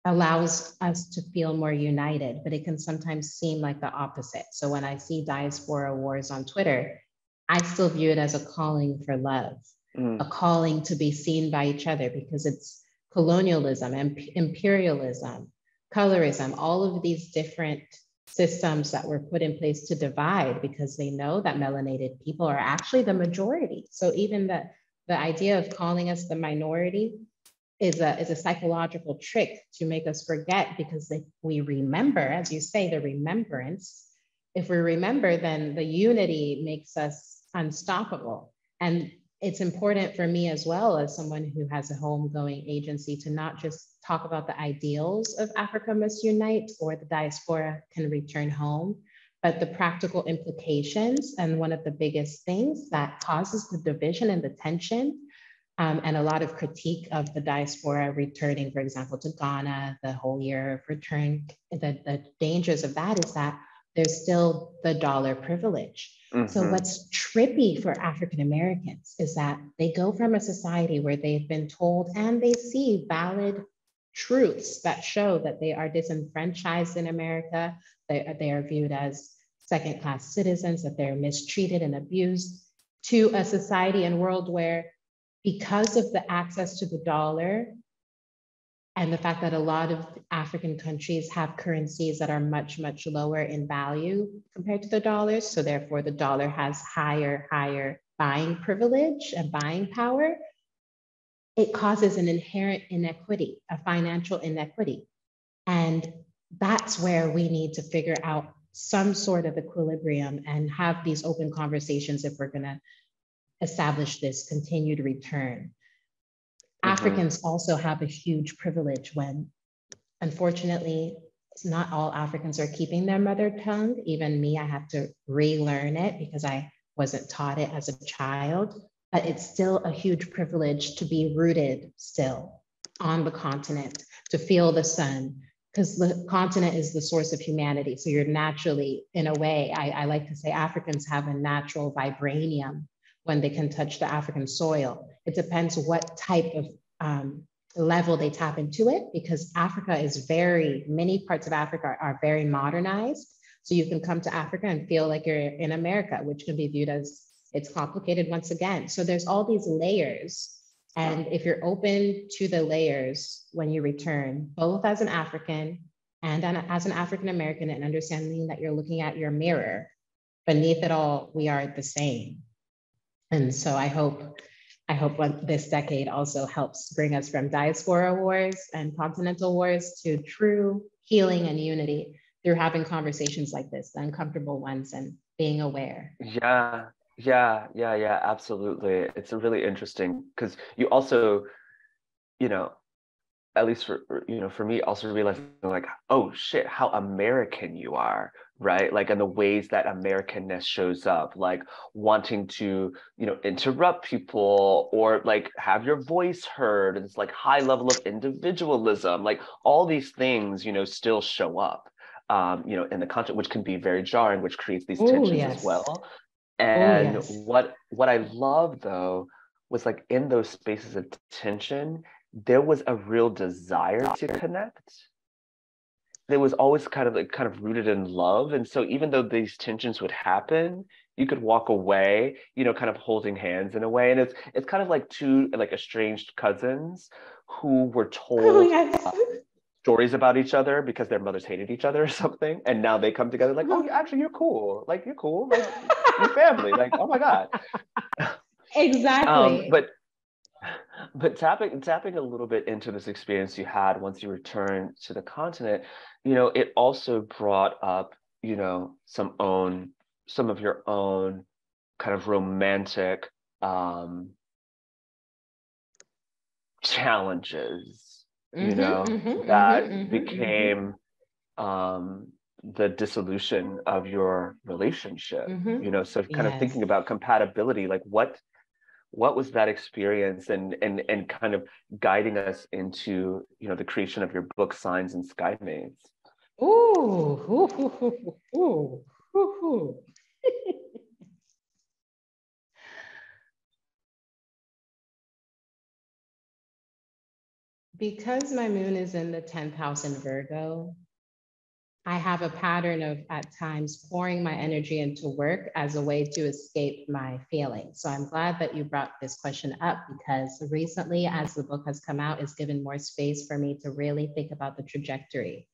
allows us to feel more united, but it can sometimes seem like the opposite. So when I see diaspora wars on Twitter, I still view it as a calling for love, a calling to be seen by each other, because it's colonialism and imperialism, colorism, all of these different systems that were put in place to divide, because they know that melanated people are actually the majority. So even the idea of calling us the minority is a psychological trick to make us forget, because if we remember, as you say, the remembrance, if we remember, then the unity makes us unstoppable. And it's important for me as well, as someone who has a homegoing agency, to not just talk about the ideals of Africa Must Unite or the diaspora can return home, but the practical implications. And one of the biggest things that causes the division and the tension, and a lot of critique of the diaspora returning, for example, to Ghana, the whole year of return, the dangers of that is that there's still the dollar privilege. So what's trippy for African Americans is that they go from a society where they've been told, and they see valid truths that show that they are disenfranchised in America, they are viewed as second-class citizens, that they're mistreated and abused, to a society and world where, because of the access to the dollar and the fact that a lot of African countries have currencies that are much, much lower in value compared to the dollars, so therefore the dollar has higher buying privilege and buying power, it causes an inherent inequity, a financial inequity. And that's where we need to figure out some sort of equilibrium and have these open conversations if we're gonna establish this continued return. Africans also have a huge privilege when, unfortunately, not all Africans are keeping their mother tongue. Even me, I have to relearn it because I wasn't taught it as a child, but it's still a huge privilege to be rooted still on the continent, to feel the sun, because the continent is the source of humanity. So you're naturally, in a way, I like to say Africans have a natural vibranium when they can touch the African soil. It depends what type of level they tap into it, because Africa is many parts of Africa are very modernized. So you can come to Africa and feel like you're in America, which can be viewed as it's complicated once again. So there's all these layers. And if you're open to the layers when you return, both as an African and as an African American, and understanding that you're looking at your mirror, beneath it all, we are the same. And so I hope this decade also helps bring us from diaspora wars and continental wars to true healing and unity through having conversations like this, the uncomfortable ones, and being aware. Yeah, absolutely. It's a really interesting because you also, you know, at least for me, also realizing like, oh shit, how American you are, right? Like, and the ways that Americanness shows up, like wanting to, interrupt people or like have your voice heard. And it's like high level of individualism, like all these things, still show up, in the content, which can be very jarring, which creates these Oh, tensions as yes. well. Oh, And yes. what I love though was like in those spaces of tension, there was a real desire to connect. There was always kind of rooted in love. And so even though these tensions would happen, you could walk away, kind of holding hands in a way. And it's kind of like two like estranged cousins who were Oh, told yes. stories about each other because their mothers hated each other or something. And now they come together like, oh, actually, you're cool. Like, you're cool. Like, you're family. Like, oh my God. Um, Exactly. but but tapping a little bit into this experience you had once you returned to the continent, it also brought up, some of your own kind of romantic challenges, that became the dissolution of your relationship. So kind of Yes. thinking about compatibility, like what was that experience, and kind of guiding us into the creation of your book Signs and Skymates. Ooh. Because my moon is in the 10th house in Virgo, I have a pattern of at times pouring my energy into work as a way to escape my feelings. So I'm glad that you brought this question up, because recently, as the book has come out, it's given more space for me to really think about the trajectory.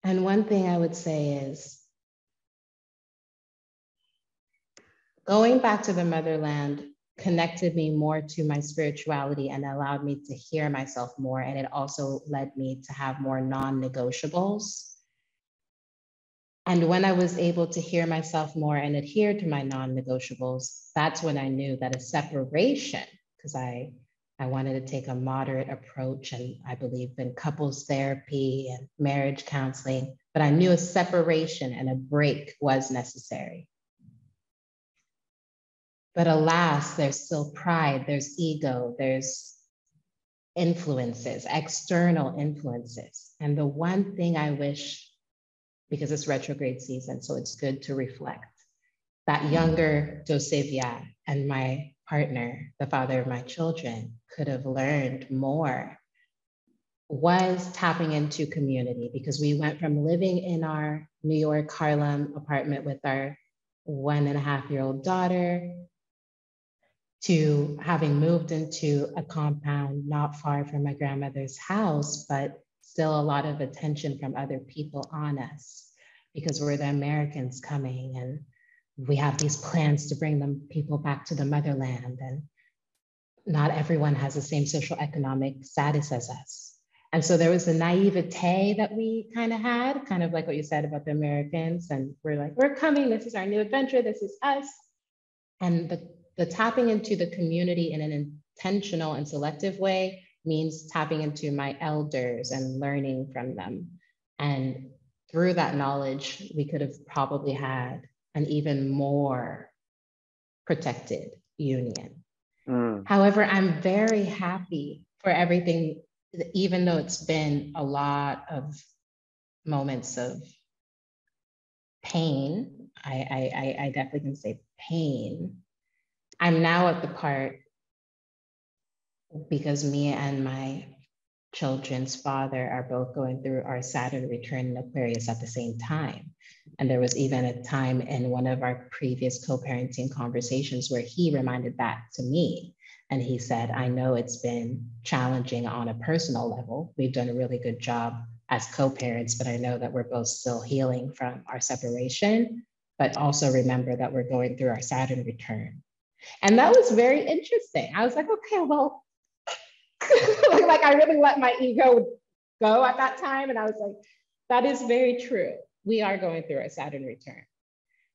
And one thing I would say is going back to the motherland connected me more to my spirituality and allowed me to hear myself more. And it also led me to have more non-negotiables. And when I was able to hear myself more and adhere to my non-negotiables, that's when I knew that a separation, because I wanted to take a moderate approach, and I believe in couples therapy and marriage counseling, but I knew a separation and a break was necessary. But alas, there's still pride, there's ego, there's influences, external influences. And the one thing I wish, because it's retrograde season, so it's good to reflect, that younger Dossé-Via and my partner, the father of my children, could have learned more, was tapping into community, because we went from living in our New York Harlem apartment with our 1.5-year-old daughter to having moved into a compound not far from my grandmother's house, but still a lot of attention from other people on us, because we're the Americans coming and we have these plans to bring them people back to the motherland, and not everyone has the same social economic status as us. And so there was a naivete that we kind of had, kind of like what you said about the Americans. And we're like, we're coming, this is our new adventure, this is us. And the tapping into the community in an intentional and selective way means tapping into my elders and learning from them. And through that knowledge, we could have probably had an even more protected union. However, I'm very happy for everything, even though it's been a lot of moments of pain. I definitely can say pain. I'm now at the part, because me and my children's father are both going through our Saturn return in Aquarius at the same time. And there was even a time in one of our previous co-parenting conversations where he reminded that to me. And he said, I know it's been challenging on a personal level. We've done a really good job as co-parents, but I know that we're both still healing from our separation, but also remember that we're going through our Saturn return. And that was very interesting. I was like, okay, well, like I really let my ego go at that time. And I was like, That is very true. We are going through a Saturn return.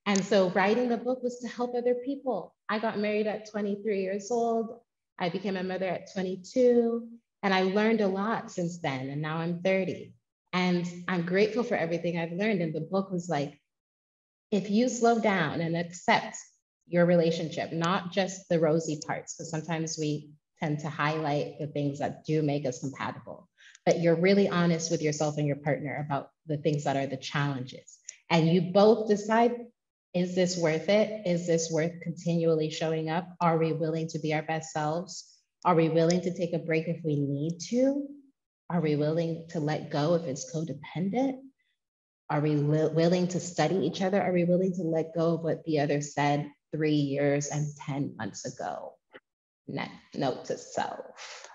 And so writing the book was to help other people. I got married at 23 years old. I became a mother at 22. And I learned a lot since then. And now I'm 30. And I'm grateful for everything I've learned. And the book was like, if you slow down and accept your relationship, not just the rosy parts, because sometimes we tend to highlight the things that do make us compatible, but you're really honest with yourself and your partner about the things that are the challenges. And you both decide, is this worth it? Is this worth continually showing up? Are we willing to be our best selves? Are we willing to take a break if we need to? Are we willing to let go if it's codependent? Are we willing to study each other? Are we willing to let go of what the other said 3 years and 10 months ago? Note to self.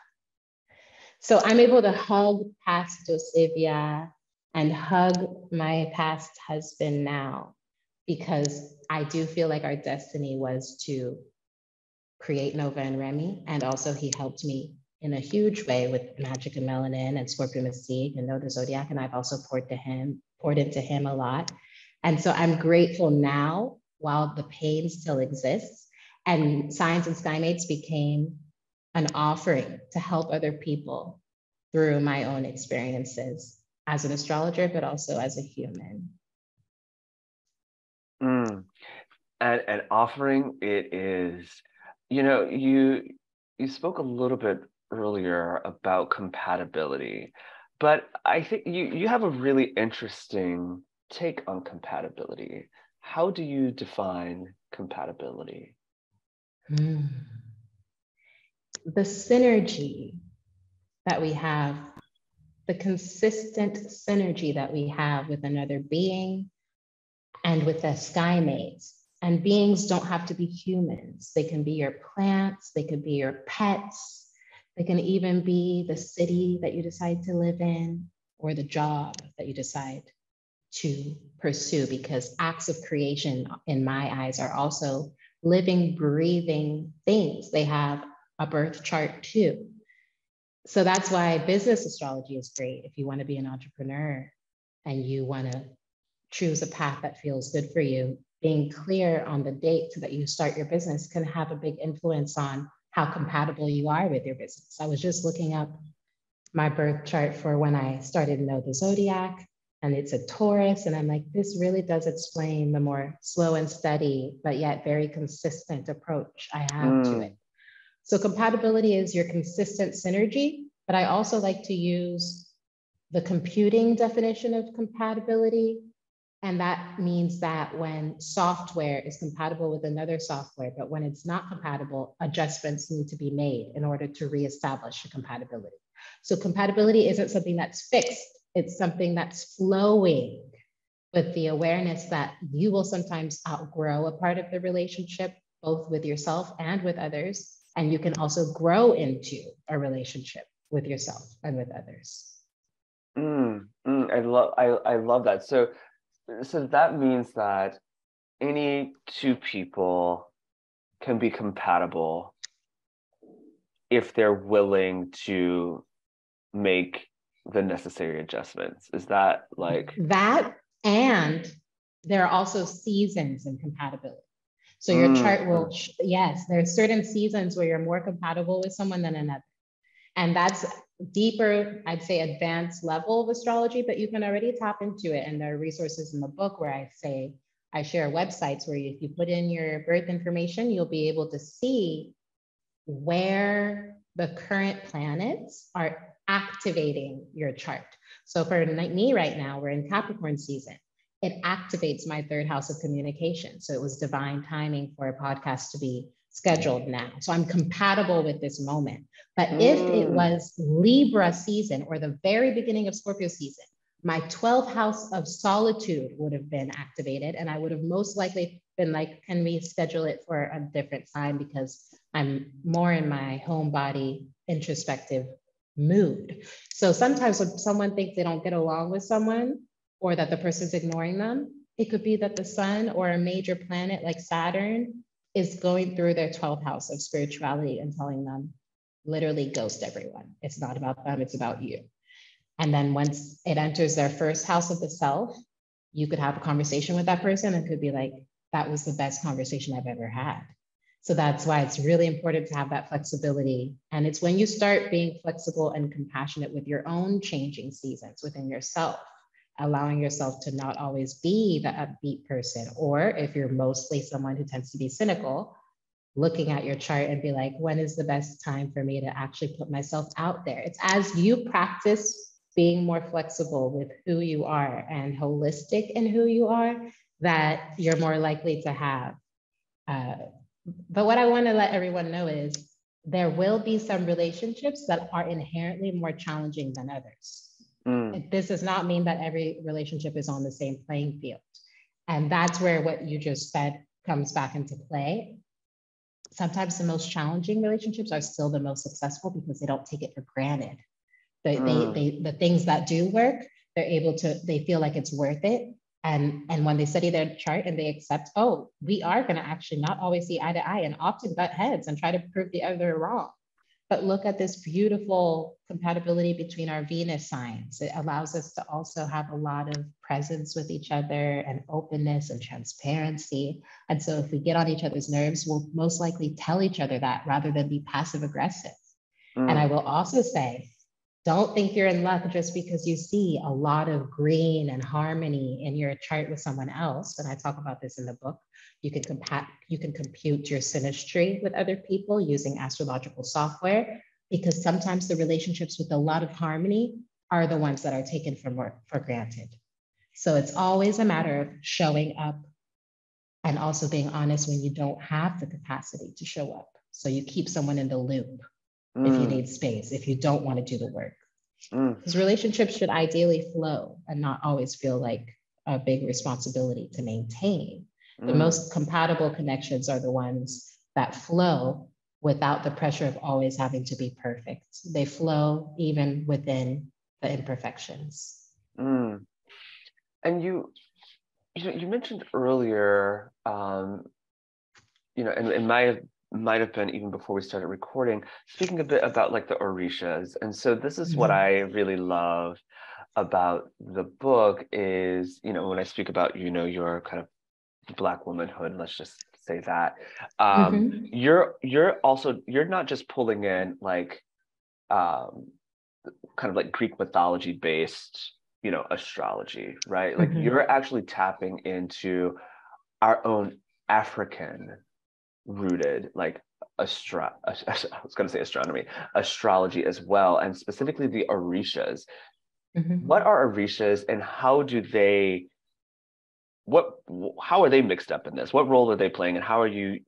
So I'm able to hug past Dossé-Via and hug my past husband now, because I do feel like our destiny was to create Nova and Remy. And also he helped me in a huge way with Magic and Melanin and ScorpioMystique and Know the Zodiac. And I've also poured into him a lot. And so I'm grateful now while the pain still exists. And Signs and Skymates became an offering to help other people through my own experiences as an astrologer, but also as a human. An offering, it is, you spoke a little bit earlier about compatibility, but I think you have a really interesting take on compatibility. How do you define compatibility? The synergy that we have, the consistent synergy that we have with another being and with the Skymates. And beings don't have to be humans. They can be your plants, they could be your pets, they can even be the city that you decide to live in or the job that you decide to pursue, because acts of creation in my eyes are also living, breathing things. They have a birth chart too. So that's why business astrology is great. If you want to be an entrepreneur and you want to choose a path that feels good for you, being clear on the date that you start your business can have a big influence on how compatible you are with your business. I was just looking up my birth chart for when I started to know the zodiac, and it's a Taurus. And I'm like, this really does explain the more slow and steady, but yet very consistent approach I have to it. So compatibility is your consistent synergy, but I also like to use the computing definition of compatibility. And that means that when software is compatible with another software, but when it's not compatible, adjustments need to be made in order to reestablish a compatibility. So compatibility isn't something that's fixed. It's something that's flowing with the awareness that you will sometimes outgrow a part of the relationship, both with yourself and with others. And you can also grow into a relationship with yourself and with others. I love that. So that means that any two people can be compatible if they're willing to make the necessary adjustments. Is that like that? And there are also seasons in compatibility. So your chart will, yes, there's certain seasons where you're more compatible with someone than another. And that's deeper, I'd say advanced level of astrology, but you can already tap into it. And there are resources in the book where I share websites where if you put in your birth information, you'll be able to see where the current planets are activating your chart. So for me right now, we're in Capricorn season. It activates my third house of communication. So it was divine timing for a podcast to be scheduled now. So I'm compatible with this moment. But if it was Libra season or the very beginning of Scorpio season, my 12th house of solitude would have been activated. And I would have most likely been like, can we schedule it for a different time? Because I'm more in my home body introspective mood. So sometimes when someone thinks they don't get along with someone or that the person's ignoring them, it could be that the sun or a major planet like Saturn is going through their 12th house of spirituality and telling them, literally ghost everyone. It's not about them, it's about you. And then once it enters their first house of the self, you could have a conversation with that person and could be like, that was the best conversation I've ever had. So that's why it's really important to have that flexibility. And it's when you start being flexible and compassionate with your own changing seasons within yourself, allowing yourself to not always be the upbeat person, or if you're mostly someone who tends to be cynical, looking at your chart and be like, when is the best time for me to actually put myself out there? It's as you practice being more flexible with who you are and holistic in who you are, that you're more likely to have. But what I want to let everyone know is there will be some relationships that are inherently more challenging than others. This does not mean that every relationship is on the same playing field. And that's where what you just said comes back into play. Sometimes the most challenging relationships are still the most successful because they don't take it for granted. The things that do work, they feel like it's worth it. And when they study their chart and they accept, oh, we are going to actually not always see eye to eye and often butt heads and try to prove the other wrong. But look at this beautiful compatibility between our Venus signs. It allows us to also have a lot of presence with each other and openness and transparency. And so if we get on each other's nerves, we'll most likely tell each other that rather than be passive aggressive. And I will also say, don't think you're in luck just because you see a lot of green and harmony in your chart with someone else. And I talk about this in the book. You can compute your synastry with other people using astrological software, because sometimes the relationships with a lot of harmony are the ones that are taken for granted. So it's always a matter of showing up and also being honest when you don't have the capacity to show up. So you keep someone in the loop if you need space, if you don't want to do the work. Because relationships should ideally flow and not always feel like a big responsibility to maintain. The most compatible connections are the ones that flow without the pressure of always having to be perfect. They flow even within the imperfections. And you mentioned earlier, and it might have been even before we started recording, speaking a bit about like the orishas. And so this is what I really love about the book is, when I speak about, your kind of Black womanhood, let's just say that, you're not just pulling in like kind of like Greek mythology based, astrology, right? Like you're actually tapping into our own African rooted like I was going to say astronomy, astrology as well, and specifically the orishas. What are orishas and how are they mixed up in this? What role are they playing, and how are you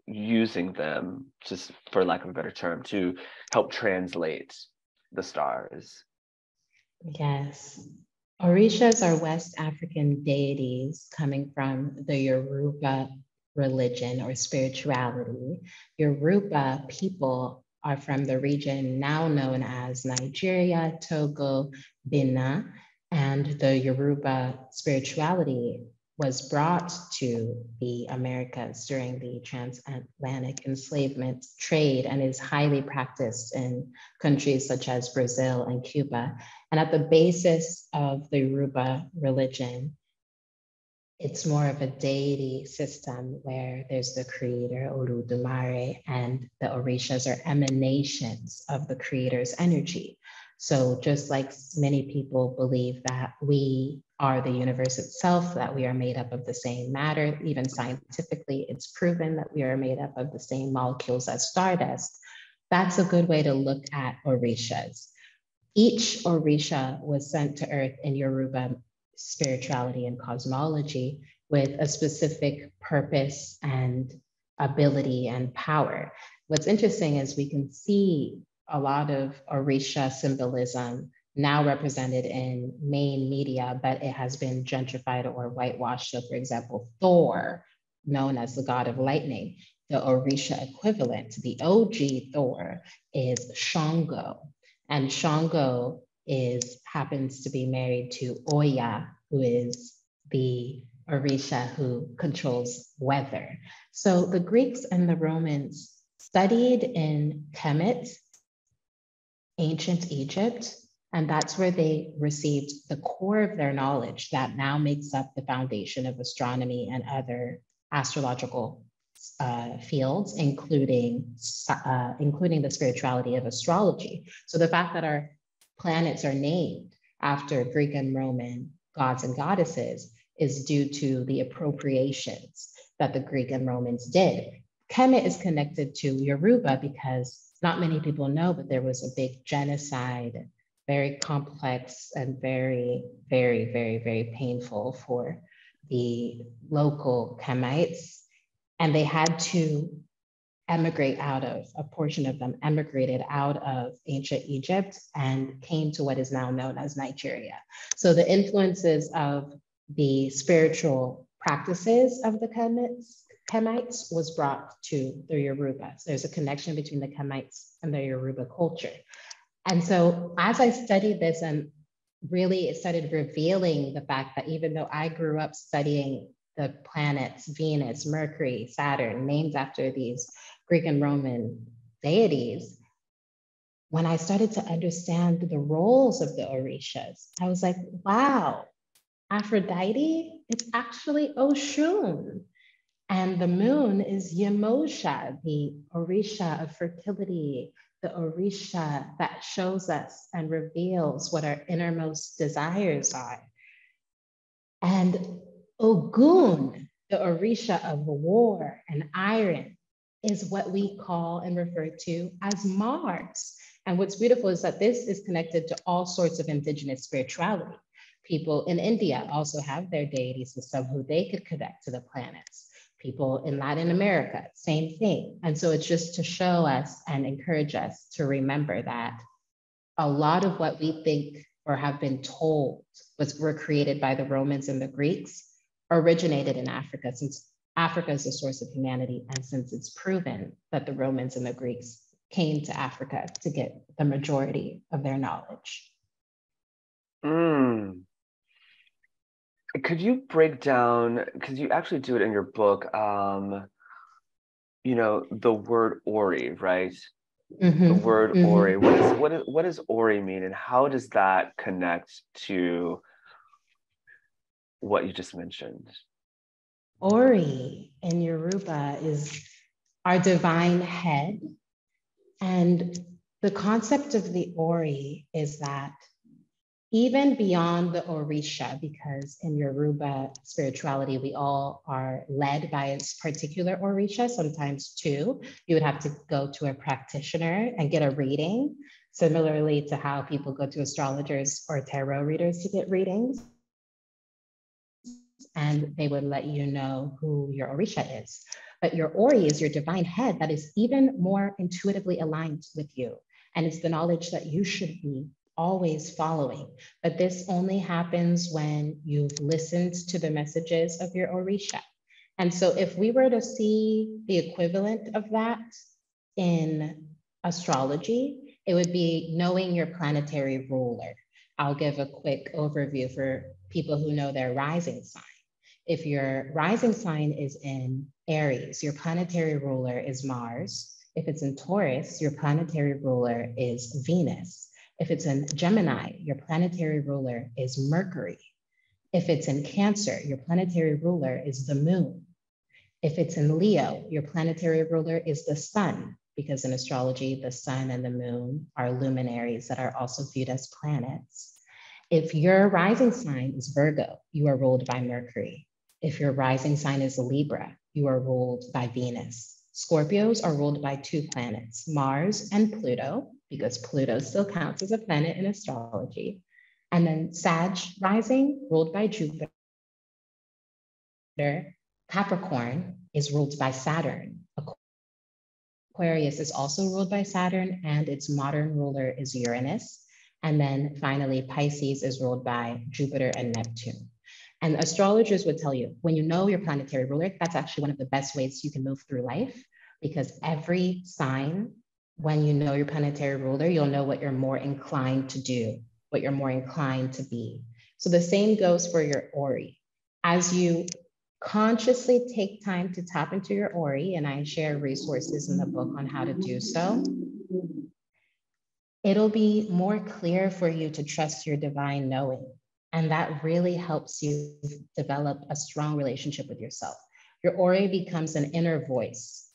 using them, just for lack of a better term, to help translate the stars? Yes. Orishas are West African deities coming from the Yoruba religion or spirituality. Yoruba people are from the region now known as Nigeria, Togo, Benin, and the Yoruba spirituality was brought to the Americas during the transatlantic enslavement trade and is highly practiced in countries such as Brazil and Cuba. And at the basis of the Yoruba religion, it's more of a deity system where there's the creator, Oludumare, and the orishas are emanations of the creator's energy. So just like many people believe that we are the universe itself, that we are made up of the same matter, even scientifically, it's proven that we are made up of the same molecules as stardust. That's a good way to look at orishas. Each orisha was sent to Earth in Yoruba spirituality and cosmology with a specific purpose and ability and power. What's interesting is we can see a lot of orisha symbolism now represented in main media, but it has been gentrified or whitewashed. So for example, Thor, known as the god of lightning, the orisha equivalent, the OG Thor, is Shango. And Shango happens to be married to Oya, who is the orisha who controls weather. So the Greeks and the Romans studied in Kemet, ancient Egypt, And that's where they received the core of their knowledge that now makes up the foundation of astronomy and other astrological fields, including the spirituality of astrology. So the fact that our planets are named after Greek and Roman gods and goddesses is due to the appropriations that the Greek and Romans did. Kemet is connected to Yoruba because not many people know, but there was a big genocide, very complex and very, very, very, very painful for the local Kemites. And they had to emigrate out of, a portion of them emigrated out of ancient Egypt and came to what is now known as Nigeria. So the influences of the spiritual practices of the Kemites was brought to the Yoruba. So there's a connection between the Kemites and the Yoruba culture. And so as I studied this, and really it started revealing the fact that even though I grew up studying the planets, Venus, Mercury, Saturn, named after these Greek and Roman deities, when I started to understand the roles of the Orishas, I was like, wow, Aphrodite, it's actually Oshun. And the moon is Yemosha, the Orisha of fertility, the Orisha that shows us and reveals what our innermost desires are. And Ogun, the Orisha of war and iron, is what we call and refer to as Mars. And what's beautiful is that this is connected to all sorts of indigenous spirituality. People in India also have their deity system who they could connect to the planets. People in Latin America, same thing. And so it's just to show us and encourage us to remember that a lot of what we think or have been told were created by the Romans and the Greeks originated in Africa, since Africa is the source of humanity, and since it's proven that the Romans and the Greeks came to Africa to get the majority of their knowledge. Could you break down, because you actually do it in your book, you know, the word Ori, right? The word Ori. What does Ori mean, and how does that connect to what you just mentioned? Ori in Yoruba is our divine head. And the concept of the Ori is that even beyond the Orisha, because in Yoruba spirituality, we all are led by a particular Orisha, sometimes two. You would have to go to a practitioner and get a reading, similarly to how people go to astrologers or tarot readers to get readings. And they would let you know who your Orisha is. But your Ori is your divine head that is even more intuitively aligned with you. And it's the knowledge that you should be always following. But this only happens when you've listened to the messages of your Orisha. And so if we were to see the equivalent of that in astrology, it would be knowing your planetary ruler. I'll give a quick overview for people who know their rising sign. If your rising sign is in Aries, your planetary ruler is Mars. If it's in Taurus, your planetary ruler is Venus. If it's in Gemini, your planetary ruler is Mercury. If it's in Cancer, your planetary ruler is the moon. If it's in Leo, your planetary ruler is the sun, because in astrology, the sun and the moon are luminaries that are also viewed as planets. If your rising sign is Virgo, you are ruled by Mercury. If your rising sign is Libra, you are ruled by Venus. Scorpios are ruled by two planets, Mars and Pluto, because Pluto still counts as a planet in astrology. And then Sag rising, ruled by Jupiter. Capricorn is ruled by Saturn. Aquarius is also ruled by Saturn, and its modern ruler is Uranus. And then finally, Pisces is ruled by Jupiter and Neptune. And astrologers would tell you, when you know your planetary ruler, that's actually one of the best ways you can move through life, because every sign, when you know your planetary ruler, you'll know what you're more inclined to do, what you're more inclined to be. So the same goes for your Ori. As you consciously take time to tap into your Ori, and I share resources in the book on how to do so, it'll be more clear for you to trust your divine knowing. And that really helps you develop a strong relationship with yourself. Your aura becomes an inner voice,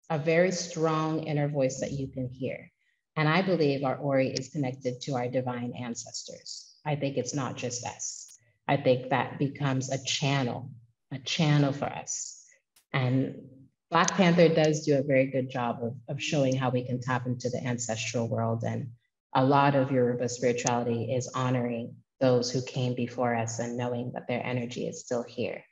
a very strong inner voice that you can hear. And I believe our aura is connected to our divine ancestors. I think it's not just us. I think that becomes a channel for us. And Black Panther does do a very good job of showing how we can tap into the ancestral world. And a lot of Yoruba spirituality is honoring those who came before us and knowing that their energy is still here.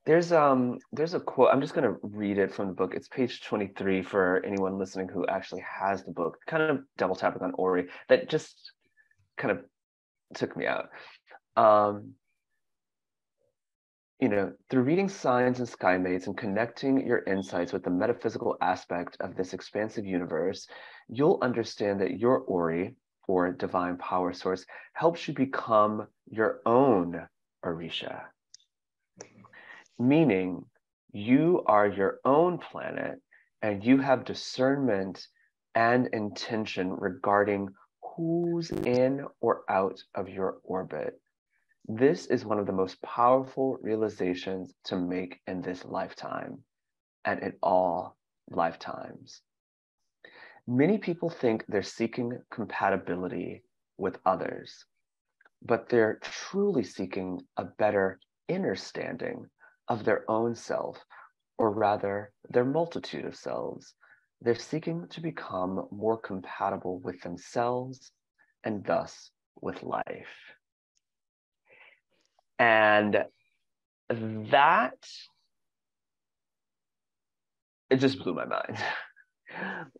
There's a quote. I'm just going to read it from the book. It's page 23 for anyone listening who actually has the book. Kind of double tapping on Ori. That just kind of took me out. Through reading signs and Skymates and connecting your insights with the metaphysical aspect of this expansive universe, you'll understand that your Ori, or divine power source, helps you become your own Orisha. Meaning you are your own planet and you have discernment and intention regarding who's in or out of your orbit. This is one of the most powerful realizations to make in this lifetime and in all lifetimes. Many people think they're seeking compatibility with others, but they're truly seeking a better understanding of their own self, or rather their multitude of selves. They're seeking to become more compatible with themselves and thus with life. And that, it just blew my mind.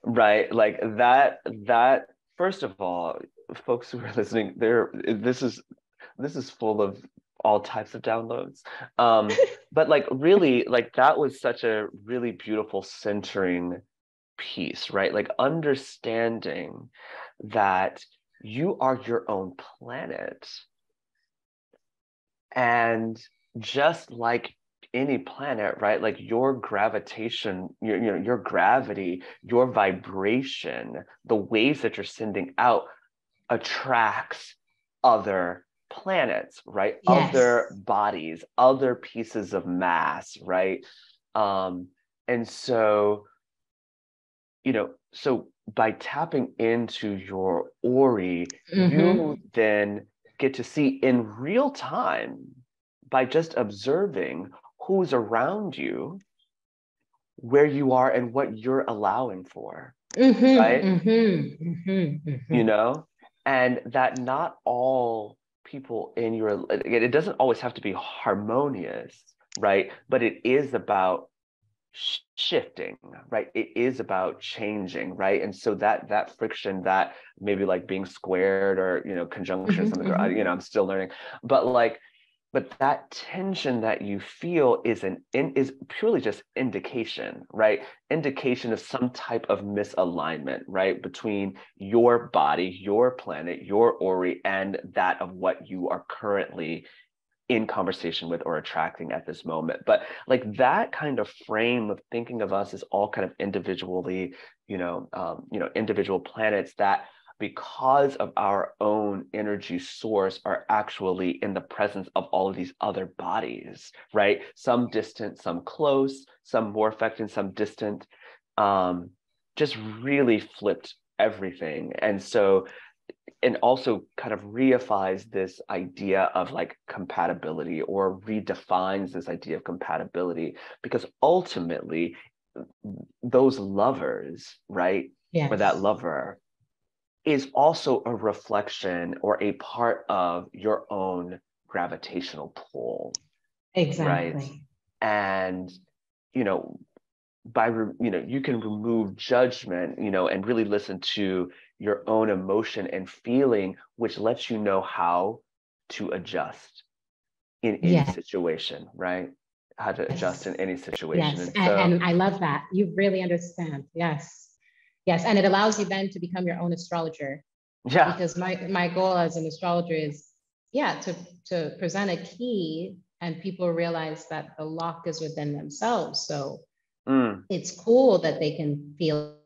Right? Like that, first of all, folks who are listening, this is full of all types of downloads. But like really, like that was such a really beautiful centering piece, right? Like understanding that you are your own planet. And just like any planet, right? Like your gravitation, your gravity, your vibration, the waves that you're sending out attracts other planets, right? Yes. Other bodies, other pieces of mass, right? And so, so by tapping into your Ori, you then get to see in real time, by just observing who's around you, where you are and what you're allowing for, right? And that not all people in your, it doesn't always have to be harmonious, right? But it is about shifting, right? It is about changing, right? And so that friction, that maybe like being squared or conjunction or something, I'm still learning, but that tension that you feel is purely just indication, right? Indication of some type of misalignment, right? Between your body, your planet, your Ori, and that of what you are currently in conversation with or attracting at this moment. But like that kind of frame of thinking of us as all kind of individually, individual planets that, because of our own energy source, are actually in the presence of all of these other bodies, right? Some distant, some close, some more affected, some distant, just really flipped everything. And so, and also kind of reifies this idea of like compatibility, or redefines this idea of compatibility, because ultimately those lovers, right? Yes. Or that lover is also a reflection or a part of your own gravitational pull. Exactly. Right? And, you can remove judgment, and really listen to your own emotion and feeling, which lets you know how to adjust in any situation, right? How to adjust in any situation. Yes, And so, and I love that. You really understand. Yes. Yes, and it allows you then to become your own astrologer. yeah. Because my goal as an astrologer is, to present a key and people realize that the lock is within themselves. So it's cool that they can feel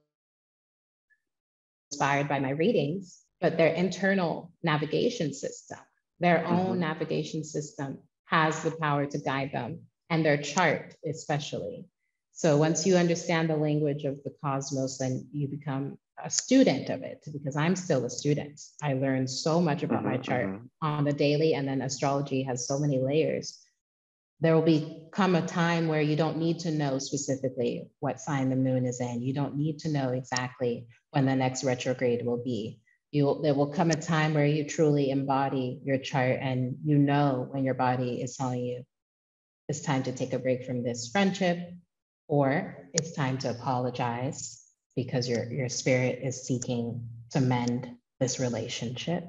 inspired by my readings, but their internal navigation system, their own navigation system has the power to guide them, and their chart especially. So once you understand the language of the cosmos, then you become a student of it, because I'm still a student. I learned so much about my chart on the daily, and then astrology has so many layers. There will become a time where you don't need to know specifically what sign the moon is in. You don't need to know exactly when the next retrograde will be. There will come a time where you truly embody your chart, and you know when your body is telling you it's time to take a break from this friendship, or it's time to apologize because your spirit is seeking to mend this relationship.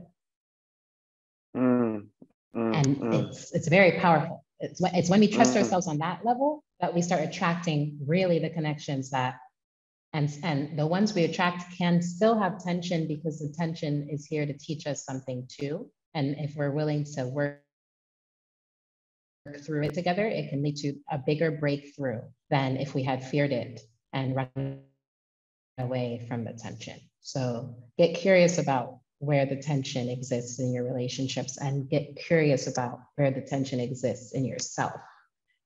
And it's very powerful. It's when we trust ourselves on that level that we start attracting really the connections that, and the ones we attract can still have tension, because the tension is here to teach us something too. And if we're willing to work through it together, it can lead to a bigger breakthrough than if we had feared it and run away from the tension. So get curious about where the tension exists in your relationships, and get curious about where the tension exists in yourself.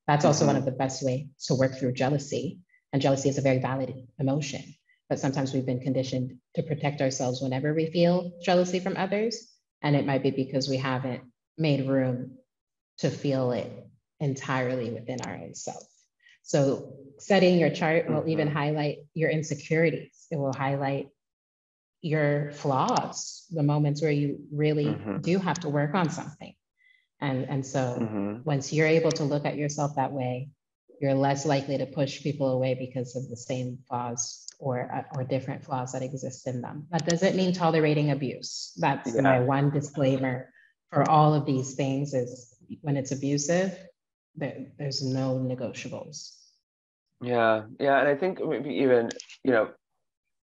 That's also one of the best ways to work through jealousy. And jealousy is a very valid emotion, but sometimes we've been conditioned to protect ourselves whenever we feel jealousy from others. And it might be because we haven't made room to feel it entirely within our own self. So studying your chart will even highlight your insecurities. It will highlight your flaws, the moments where you really do have to work on something. And so once you're able to look at yourself that way, you're less likely to push people away because of the same flaws or different flaws that exist in them. That doesn't mean tolerating abuse. That's my one disclaimer for all of these things, is when it's abusive, there's no negotiables. Yeah, and I think maybe even,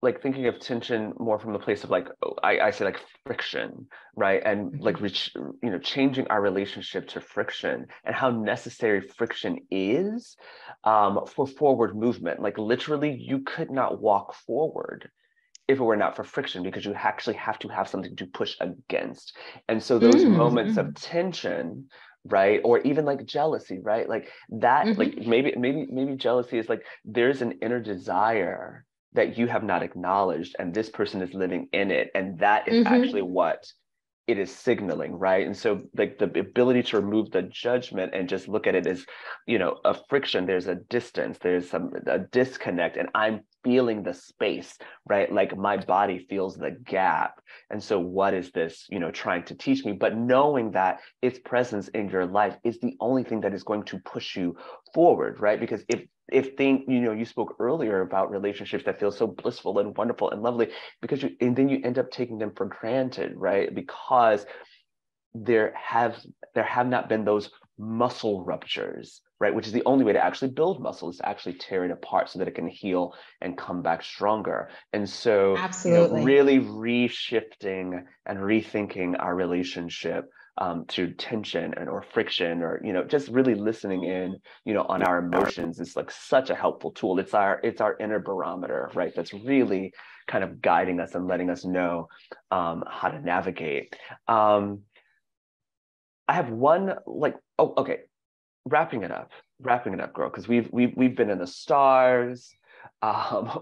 like thinking of tension more from the place of like, I say like friction, right? And like, changing our relationship to friction, and how necessary friction is for forward movement. Like literally, you could not walk forward if it were not for friction, because you actually have to have something to push against. And so those moments of tension, right, or even like jealousy, right, like that, like maybe jealousy is like there's an inner desire that you have not acknowledged, and this person is living in it, and that is actually what it is signaling, right? And so like the ability to remove the judgment and just look at it as, a friction, there's a distance, there's a disconnect, and I'm feeling the space, right? Like my body feels the gap. And so what is this, trying to teach me? But knowing that its presence in your life is the only thing that is going to push you forward, right? Because if you spoke earlier about relationships that feel so blissful and wonderful and lovely, and then you end up taking them for granted, right? Because there have not been those muscle ruptures, right? Which is the only way to actually build muscle, is to actually tear it apart so that it can heal and come back stronger. And so, really reshifting and rethinking our relationship to tension or friction, or just really listening in on our emotions is like such a helpful tool. It's our inner barometer, right? That's really kind of guiding us and letting us know how to navigate. I have one, like, wrapping it up, girl, because we've been in the stars.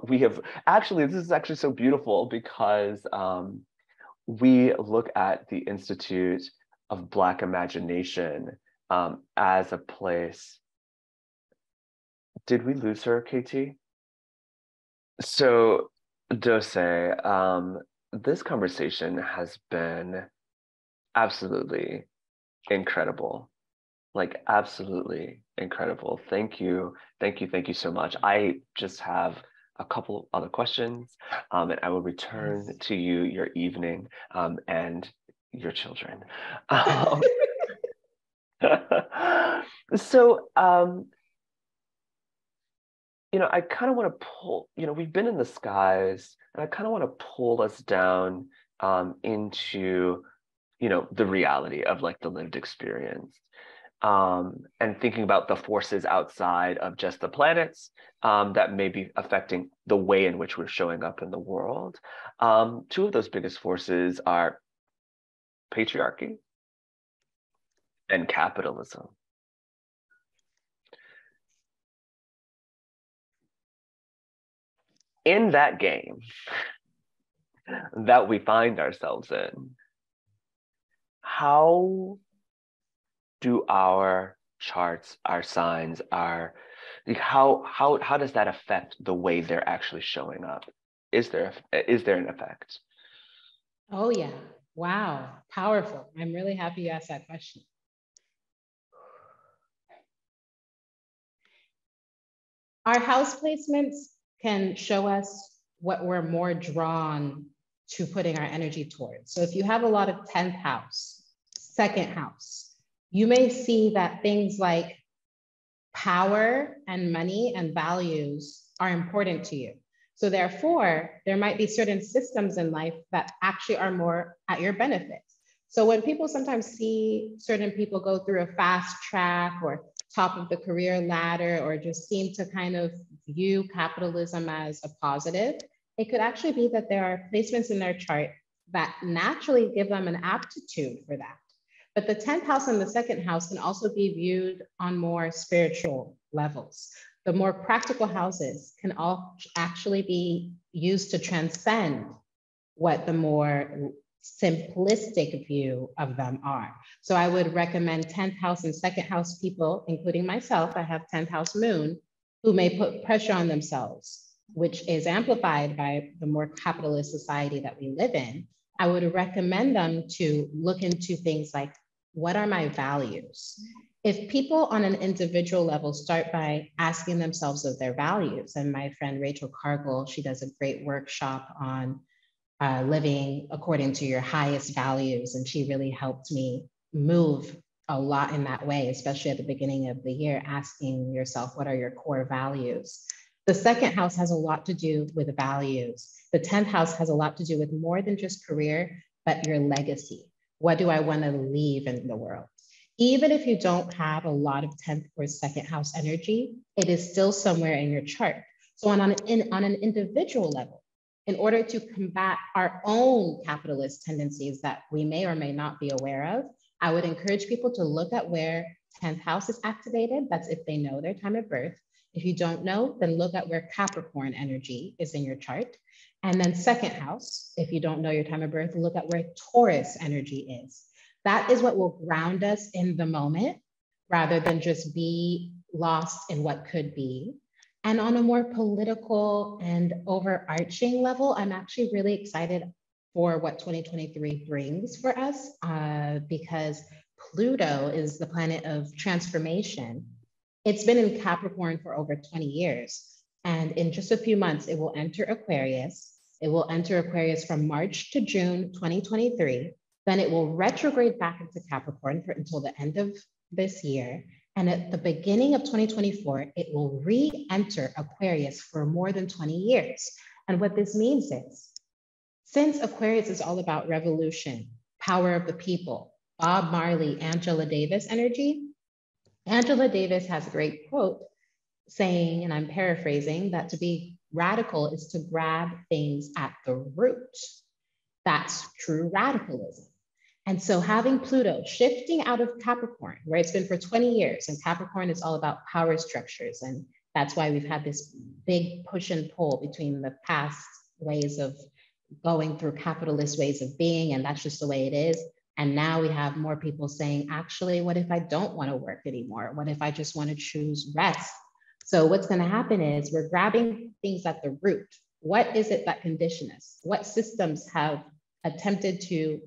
We have actually, this is actually so beautiful, because we look at the Institute of Black Imagination as a place. Did we lose her, KT? So, Dossé, this conversation has been absolutely incredible. Like absolutely incredible. Thank you so much. I just have a couple other questions, and I will return to you your evening and your children. So, I kind of want to pull, we've been in the skies, and I kind of want to pull us down into, the reality of like the lived experience. and thinking about the forces outside of just the planets that may be affecting the way in which we're showing up in the world. Two of those biggest forces are patriarchy and capitalism. In that game that we find ourselves in, how do our charts, our signs, how does that affect the way they're actually showing up? Is there an effect? Oh yeah, wow, powerful. I'm really happy you asked that question. Our house placements can show us what we're more drawn to putting our energy towards. So if you have a lot of 10th house, second house, you may see that things like power and money and values are important to you. So therefore, there might be certain systems in life that actually are more at your benefit. So when people sometimes see certain people go through a fast track or top of the career ladder, or just seem to kind of view capitalism as a positive, it could actually be that there are placements in their chart that naturally give them an aptitude for that. But the 10th house and the second house can also be viewed on more spiritual levels. The more practical houses can all actually be used to transcend what the more simplistic view of them are. So I would recommend 10th house and second house people, including myself, I have 10th house moon, who may put pressure on themselves, which is amplified by the more capitalist society that we live in. I would recommend them to look into things like, what are my values? If people on an individual level start by asking themselves of their values, and my friend Rachel Cargill, she does a great workshop on living according to your highest values. And she really helped me move a lot in that way, especially at the beginning of the year, asking yourself, what are your core values? The second house has a lot to do with values. The 10th house has a lot to do with more than just career, but your legacy. What do I want to leave in the world? Even if you don't have a lot of 10th or second house energy, it is still somewhere in your chart. So on an individual level, in order to combat our own capitalist tendencies that we may or may not be aware of, I would encourage people to look at where 10th house is activated. That's if they know their time of birth. If you don't know, then look at where Capricorn energy is in your chart. And then second house, if you don't know your time of birth, look at where Taurus energy is. That is what will ground us in the moment rather than just be lost in what could be. And on a more political and overarching level, I'm actually really excited for what 2023 brings for us because Pluto is the planet of transformation. It's been in Capricorn for over 20 years. And in just a few months, it will enter Aquarius. It will enter Aquarius from March to June 2023. Then it will retrograde back into Capricorn until the end of this year. And at the beginning of 2024, it will re-enter Aquarius for more than 20 years. And what this means is, since Aquarius is all about revolution, power of the people, Bob Marley, Angela Davis energy, Angela Davis has a great quote saying, and I'm paraphrasing, that to be radical is to grab things at the root. That's true radicalism. And so having Pluto shifting out of Capricorn, where it's been for 20 years, and Capricorn is all about power structures. And that's why we've had this big push and pull between the past ways of going through capitalist ways of being, and that's just the way it is. And now we have more people saying, actually, what if I don't want to work anymore? What if I just want to choose rest? So what's going to happen is we're grabbing things at the root. What is it that condition us? What systems have attempted to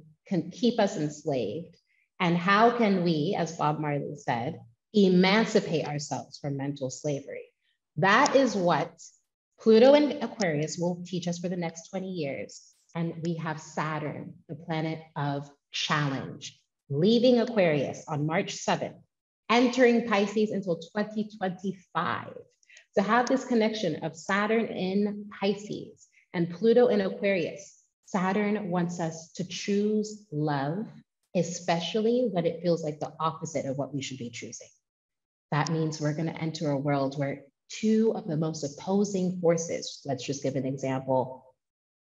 keep us enslaved? And how can we, as Bob Marley said, emancipate ourselves from mental slavery? That is what Pluto and Aquarius will teach us for the next 20 years. And we have Saturn, the planet of challenge, leaving Aquarius on March 7th, entering Pisces until 2025. To have this connection of Saturn in Pisces and Pluto in Aquarius, Saturn wants us to choose love especially when it feels like the opposite of what we should be choosing. That means we're going to enter a world where two of the most opposing forces, let's just give an example,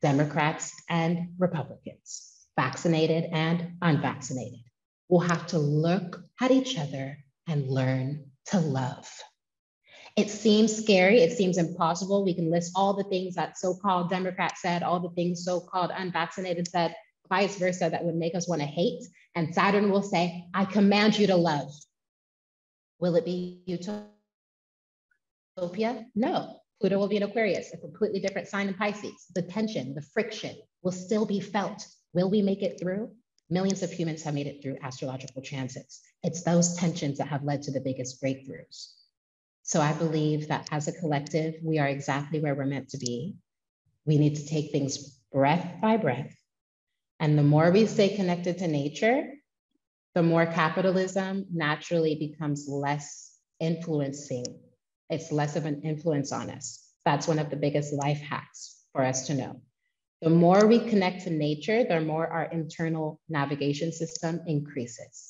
Democrats and Republicans, vaccinated and unvaccinated, will have to look at each other and learn to love. It seems scary. It seems impossible. We can list all the things that so-called Democrats said, all the things so-called unvaccinated said, vice versa, that would make us want to hate. And Saturn will say, I command you to love. Will it be utopia? No. Pluto will be in Aquarius, a completely different sign in Pisces. The tension, the friction will still be felt. Will we make it through? Millions of humans have made it through astrological transits. It's those tensions that have led to the biggest breakthroughs. So I believe that as a collective, we are exactly where we're meant to be. We need to take things breath by breath. And the more we stay connected to nature, the more capitalism naturally becomes less influencing. It's less of an influence on us. That's one of the biggest life hacks for us to know. The more we connect to nature, the more our internal navigation system increases.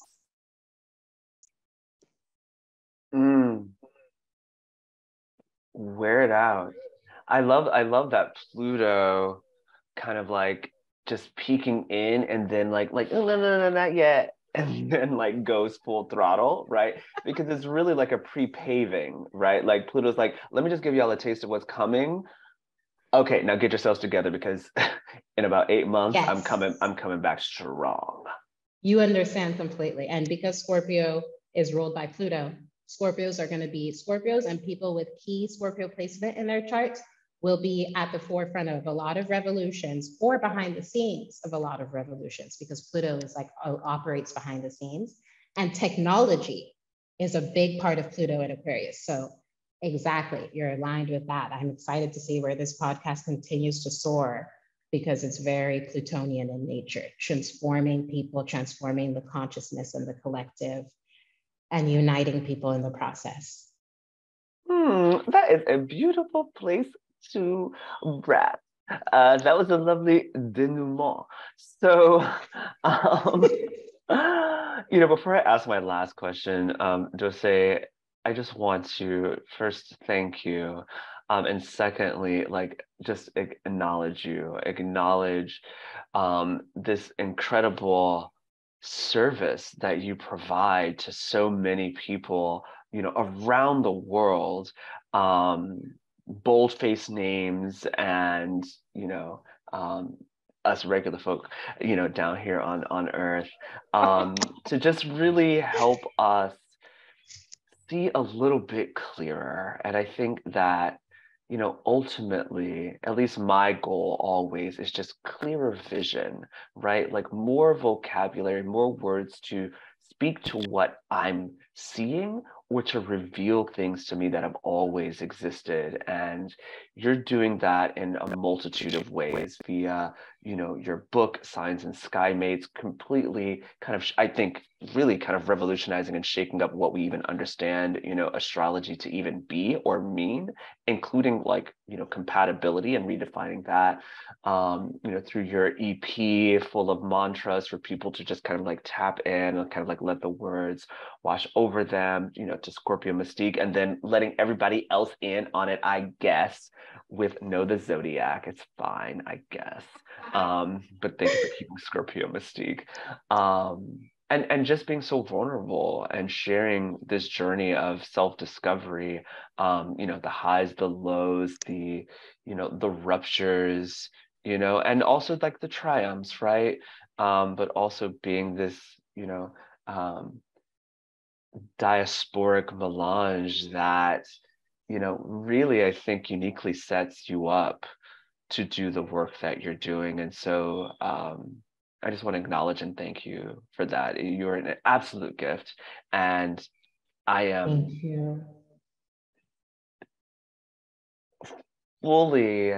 Wear it out. I love that Pluto kind of like just peeking in and then like oh, no, not yet. And then like goes full throttle, right? Because it's really like a pre-paving, right? Like Pluto's like, let me just give y'all a taste of what's coming. Okay, now get yourselves together because in about 8 months, Yes. I'm coming back strong. You understand completely. And because Scorpio is ruled by Pluto, Scorpios are going to be Scorpios, and people with key Scorpio placement in their charts will be at the forefront of a lot of revolutions or behind the scenes of a lot of revolutions, because Pluto is like operates behind the scenes, and technology is a big part of Pluto in Aquarius. So exactly, you're aligned with that. I'm excited to see where this podcast continues to soar, because it's very Plutonian in nature, transforming people, transforming the consciousness and the collective, and uniting people in the process. That is a beautiful place to wrap. That was a lovely denouement. So, before I ask my last question, Dossé, I just want to first thank you. And secondly, like just acknowledge this incredible service that you provide to so many people, around the world, bold-faced names and, us regular folk, down here on Earth, to just really help us see a little bit clearer. And I think that, ultimately, at least my goal always is just clearer vision, right? Like more vocabulary, more words to speak to what I'm seeing or to reveal things to me that have always existed. And you're doing that in a multitude of ways via, your book, Signs and Skymates, completely kind of, I think, really kind of revolutionizing and shaking up what we even understand, astrology to even be or mean, including like, compatibility and redefining that, through your EP full of mantras for people to just kind of like tap in and kind of like let the words wash over them, to ScorpioMystique, and then letting everybody else in on it, I guess, with Know the Zodiac. It's fine, I guess. But thank you for keeping ScorpioMystique. And just being so vulnerable and sharing this journey of self-discovery, the highs, the lows, the ruptures, and also like the triumphs, right? But also being this, diasporic melange that, really, I think uniquely sets you up to do the work that you're doing. And so, I just want to acknowledge and thank you for that. You're an absolute gift. And I am Thank you. fully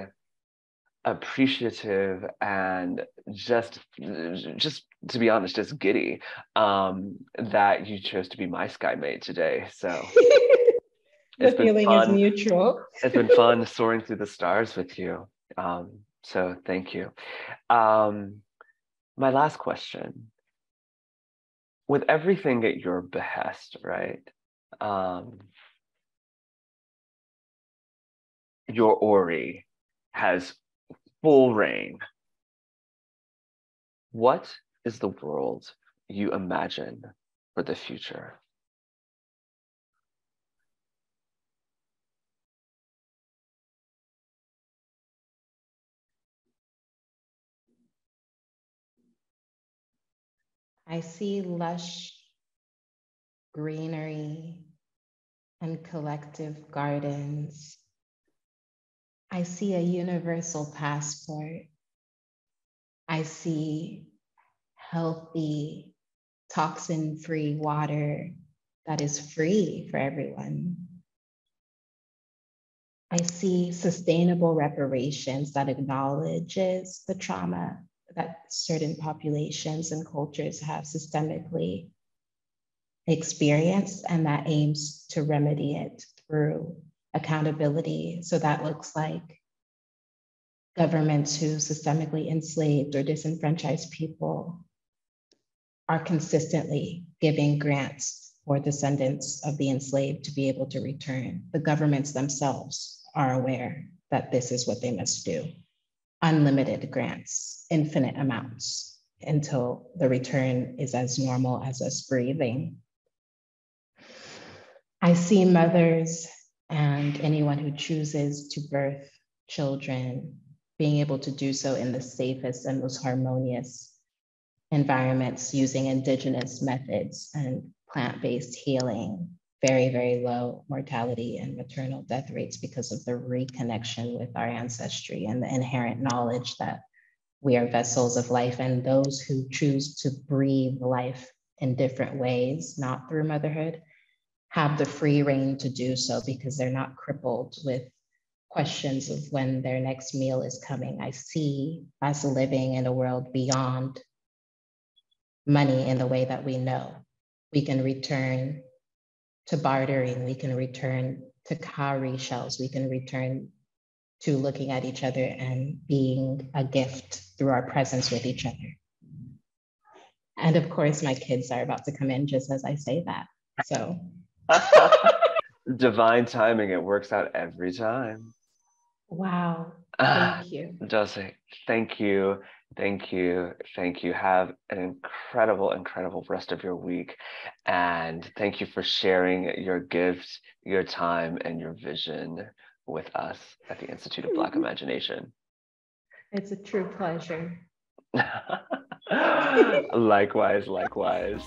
appreciative and just to be honest, just giddy that you chose to be my Skymate today. So The feeling is mutual. It's been fun soaring through the stars with you. So thank you. My last question with everything at your behest, right? Your Ori has full reign. What is the world you imagine for the future? I see lush greenery and collective gardens. I see a universal passport. I see healthy, toxin-free water that is free for everyone. I see sustainable reparations that acknowledges the trauma that certain populations and cultures have systemically experienced, and that aims to remedy it through accountability. So that looks like governments who systemically enslaved or disenfranchised people are consistently giving grants for descendants of the enslaved to be able to return. The governments themselves are aware that this is what they must do. Unlimited grants, infinite amounts, until the return is as normal as us breathing. I see mothers and anyone who chooses to birth children being able to do so in the safest and most harmonious environments using indigenous methods and plant-based healing, very, very low mortality and maternal death rates because of the reconnection with our ancestry and the inherent knowledge that we are vessels of life, and those who choose to breathe life in different ways, not through motherhood, have the free reign to do so because they're not crippled with questions of when their next meal is coming. I see us living in a world beyond money in the way that we know. We can return to bartering, we can return to cowrie shells, we can return to looking at each other and being a gift through our presence with each other. And of course, my kids are about to come in just as I say that, so. Divine timing, it works out every time. Wow, thank you. Dossé, thank you, thank you, thank you. Have an incredible, incredible rest of your week. And thank you for sharing your gift, your time, and your vision with us at the Institute of Black Imagination. It's a true pleasure. Likewise, likewise.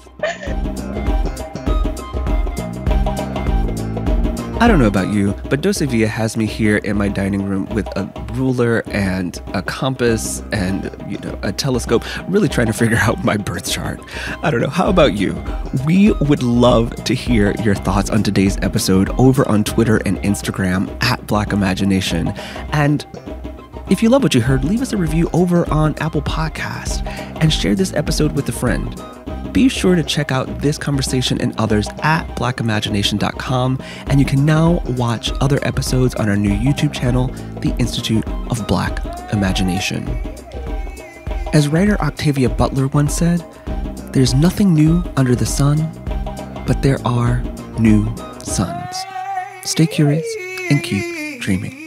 I don't know about you, but Dossé-Via has me here in my dining room with a ruler and a compass and, a telescope, really trying to figure out my birth chart. I don't know. How about you? We would love to hear your thoughts on today's episode over on Twitter and Instagram at Black Imagination. And if you love what you heard, leave us a review over on Apple Podcasts and share this episode with a friend. Be sure to check out this conversation and others at blackimagination.com, and you can now watch other episodes on our new YouTube channel, The Institute of Black Imagination. As writer Octavia Butler once said, "There's nothing new under the sun, but there are new suns." Stay curious and keep dreaming.